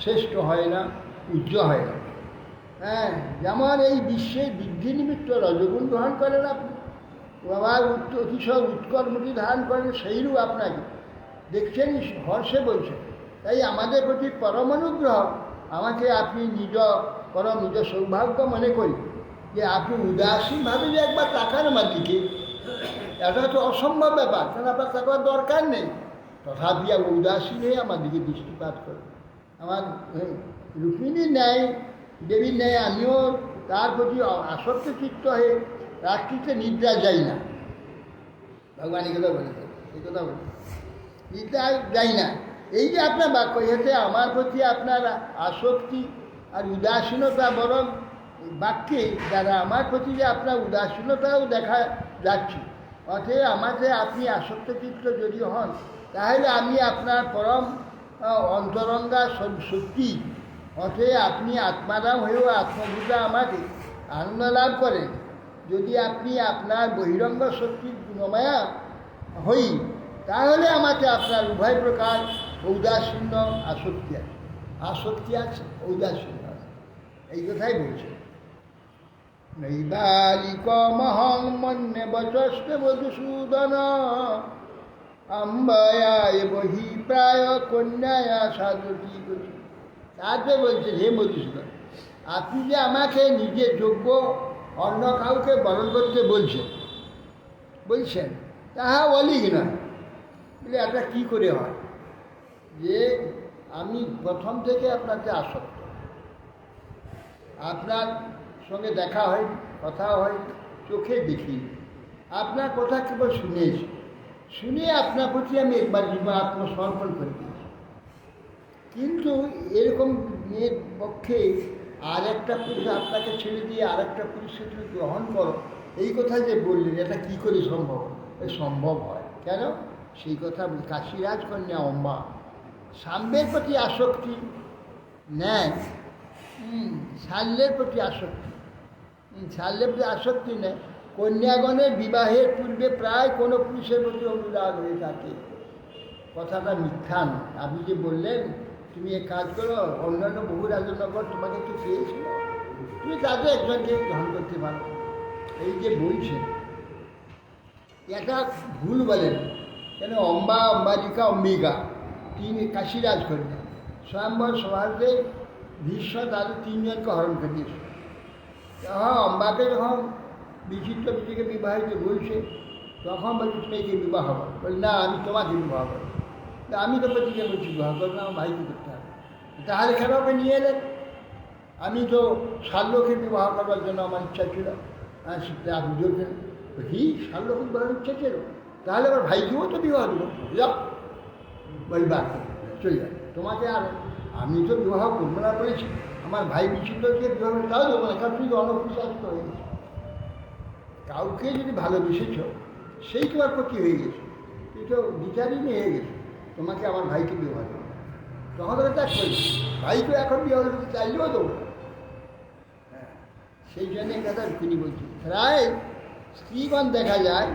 শ্রেষ্ঠ হয় না, পূজ্য হয় না। যেমন এই বিশ্বের বৃদ্ধি নিমিত্ত রজগুণ গ্রহণ করেন আপনি, আবার অতিশয় উৎকর্মটি ধারণ করেন, সেইরূপ আপনাকে দেখছেন হর্ষে বলছেন। তাই আমাদের প্রতি পরম অনুগ্রহ, আমাকে আপনি নিজ সৌভাগ্য মনে করি যে আপনি উদাসীনভাবে যে একবার তাকান আমার দিকে, এটা তো অসম্ভব ব্যাপার, কারণ আপনার তাকার দরকার নেই। তথাপি উদাসীন হয়ে আমার দিকে দৃষ্টিপাত করে। আমার রুক্মিণীর ন্যায়, দেবীর ন্যায় আমিও তার প্রতি আসক্ত চিত্ত হয়ে রাত্রিতে নিদ্রা যাই না। ভগবান এই কথা বলেছেন, এই কথা বলে নিদ্রা যাই না। এই যে আপনার বাক্য, এতে আমার প্রতি আপনার আসক্তি আর উদাসীনতা, বরং বাক্যে দ্বারা আমার প্রতি যে আপনার উদাসীনতাও দেখা যাচ্ছে। অতএব আমাকে আপনি আসক্ত চিত্ত যদি হন, তাহলে আমি আপনার পরম অন্তরঙ্গা সত্যি। অতএব আপনি আত্মারাম হয়েও আত্মভূতা আমাকে আনন্দ লাভ করেন। যদি আপনি আপনার বহিরঙ্গ শক্তির গুণমায়া হই, তাহলে আমাকে আপনার উভয় প্রকার ঔদাসীন্য আসক্তি আছে, ঔদাসীন্য আছে। এই কথাই বলছে। নৈবালিকমহং মন্যে বচস্তে মধুসূদন অম্বয়ায় বহি প্রায় কন্যায়া সাধুটি গতি। তারপরে বলছে, হে মধুসূদন, আপনি যে আমাকে নিজের যোগ্য অন্য কাউকে বরণ করতে বলছেন, তাহা অলিক নয়। বলে এটা কী করে হয় যে আমি প্রথম থেকে আপনাকে আসক্ত, আপনার সঙ্গে দেখা হয়, কথা হয়, চোখে দেখি, আপনার কথা কেবল শুনেছি, শুনে আপনার প্রতি আমি একবার জীবন আত্মসমর্পণ করে দিয়েছি। কিন্তু এরকম মেয়ের পক্ষে আর একটা পুরুষ আপনাকে ছেড়ে দিয়ে আর একটা পুরুষকে তুমি গ্রহণ করো, এই কথা যে বললেন, এটা কী করে সম্ভব? সম্ভব হয় কেন? সেই কথা কাশীরাজ কন্যা অম্বা সাম্যের প্রতি আসক্তি নেয়, শাল্যের প্রতি আসক্তি, শাল্যের প্রতি আসক্তি নেয়। কন্যাগণের বিবাহের পূর্বে প্রায় কোনো পুরুষের প্রতি অনুরাগ হয়ে থাকে। কথাটা মিথ্যা নয়। আপনি যে বললেন তুমি এক কাজ করো, অন্যান্য বহু রাজনগর তোমাকে একটু চেয়েছিল, তুমি তাদের একজনকে গ্রহণ করতে পারো, এই যে বলছেন, এটা ভুল বলেন। কেন? অম্বা, অম্বালিকা, অম্বিকা তিন কাশীরাজ কন্যা স্বয়ম্বর সভাতে ভীষ্ম তাদের তিনজনকে হরণ করে দিয়েছে। তখন অম্বাকে যখন বিচিত্র পিটিকে বিবাহিত বলছে, তখন বলছি তুমি একে বিবাহ করো। বলি না, আমি তোমাকে বিবাহ করো। আমি তো প্রতিকে বলছি বিবাহ করবো না, আমার ভাইকে করতে হবে। তাহলে কেন ওকে নিয়ে এলেন? আমি তো শাল্যকে বিবাহ করবার জন্য আমার ইচ্ছা ছিল। আপনি জোরবেন হি শাল্যকে বিবাহের ইচ্ছা ছিল, তাহলে আমার ভাইকেও তো বিবাহ দেবো। যাও বলি বাদ চলে যাবে তোমাকে, আর আমি তো বিবাহ করবো না বলেছি, আমার ভাই বিচিত্রকে বিবাহ তাও দেবো না, কারণ তুমি তো অনপ্রসারিত হয়ে গেছো। কাউকে যদি ভালোবেসেছ, সেই তোমার ক্ষতি হয়ে গেছে, তুই তো বিচারই হয়ে গেছে, তোমাকে আমার ভাইকে বিবাহ দেবো। তখন তো ত্যাগ করেছি, ভাইকে এখন বিবাহ দিতে চাইলেও দেবো না। হ্যাঁ, সেই জন্য কথা রুক্মিণী বলছি, প্রায় স্ত্রীগণ দেখা যায়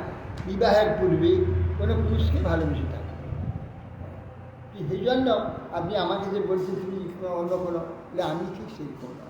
বিবাহের পূর্বে কোনো পুরুষকে ভালোবেসে থাকে। সেই জন্য আপনি আমাকে যে বলছেন তুমি অন্য কোনো, আমি ঠিক সেই করবো।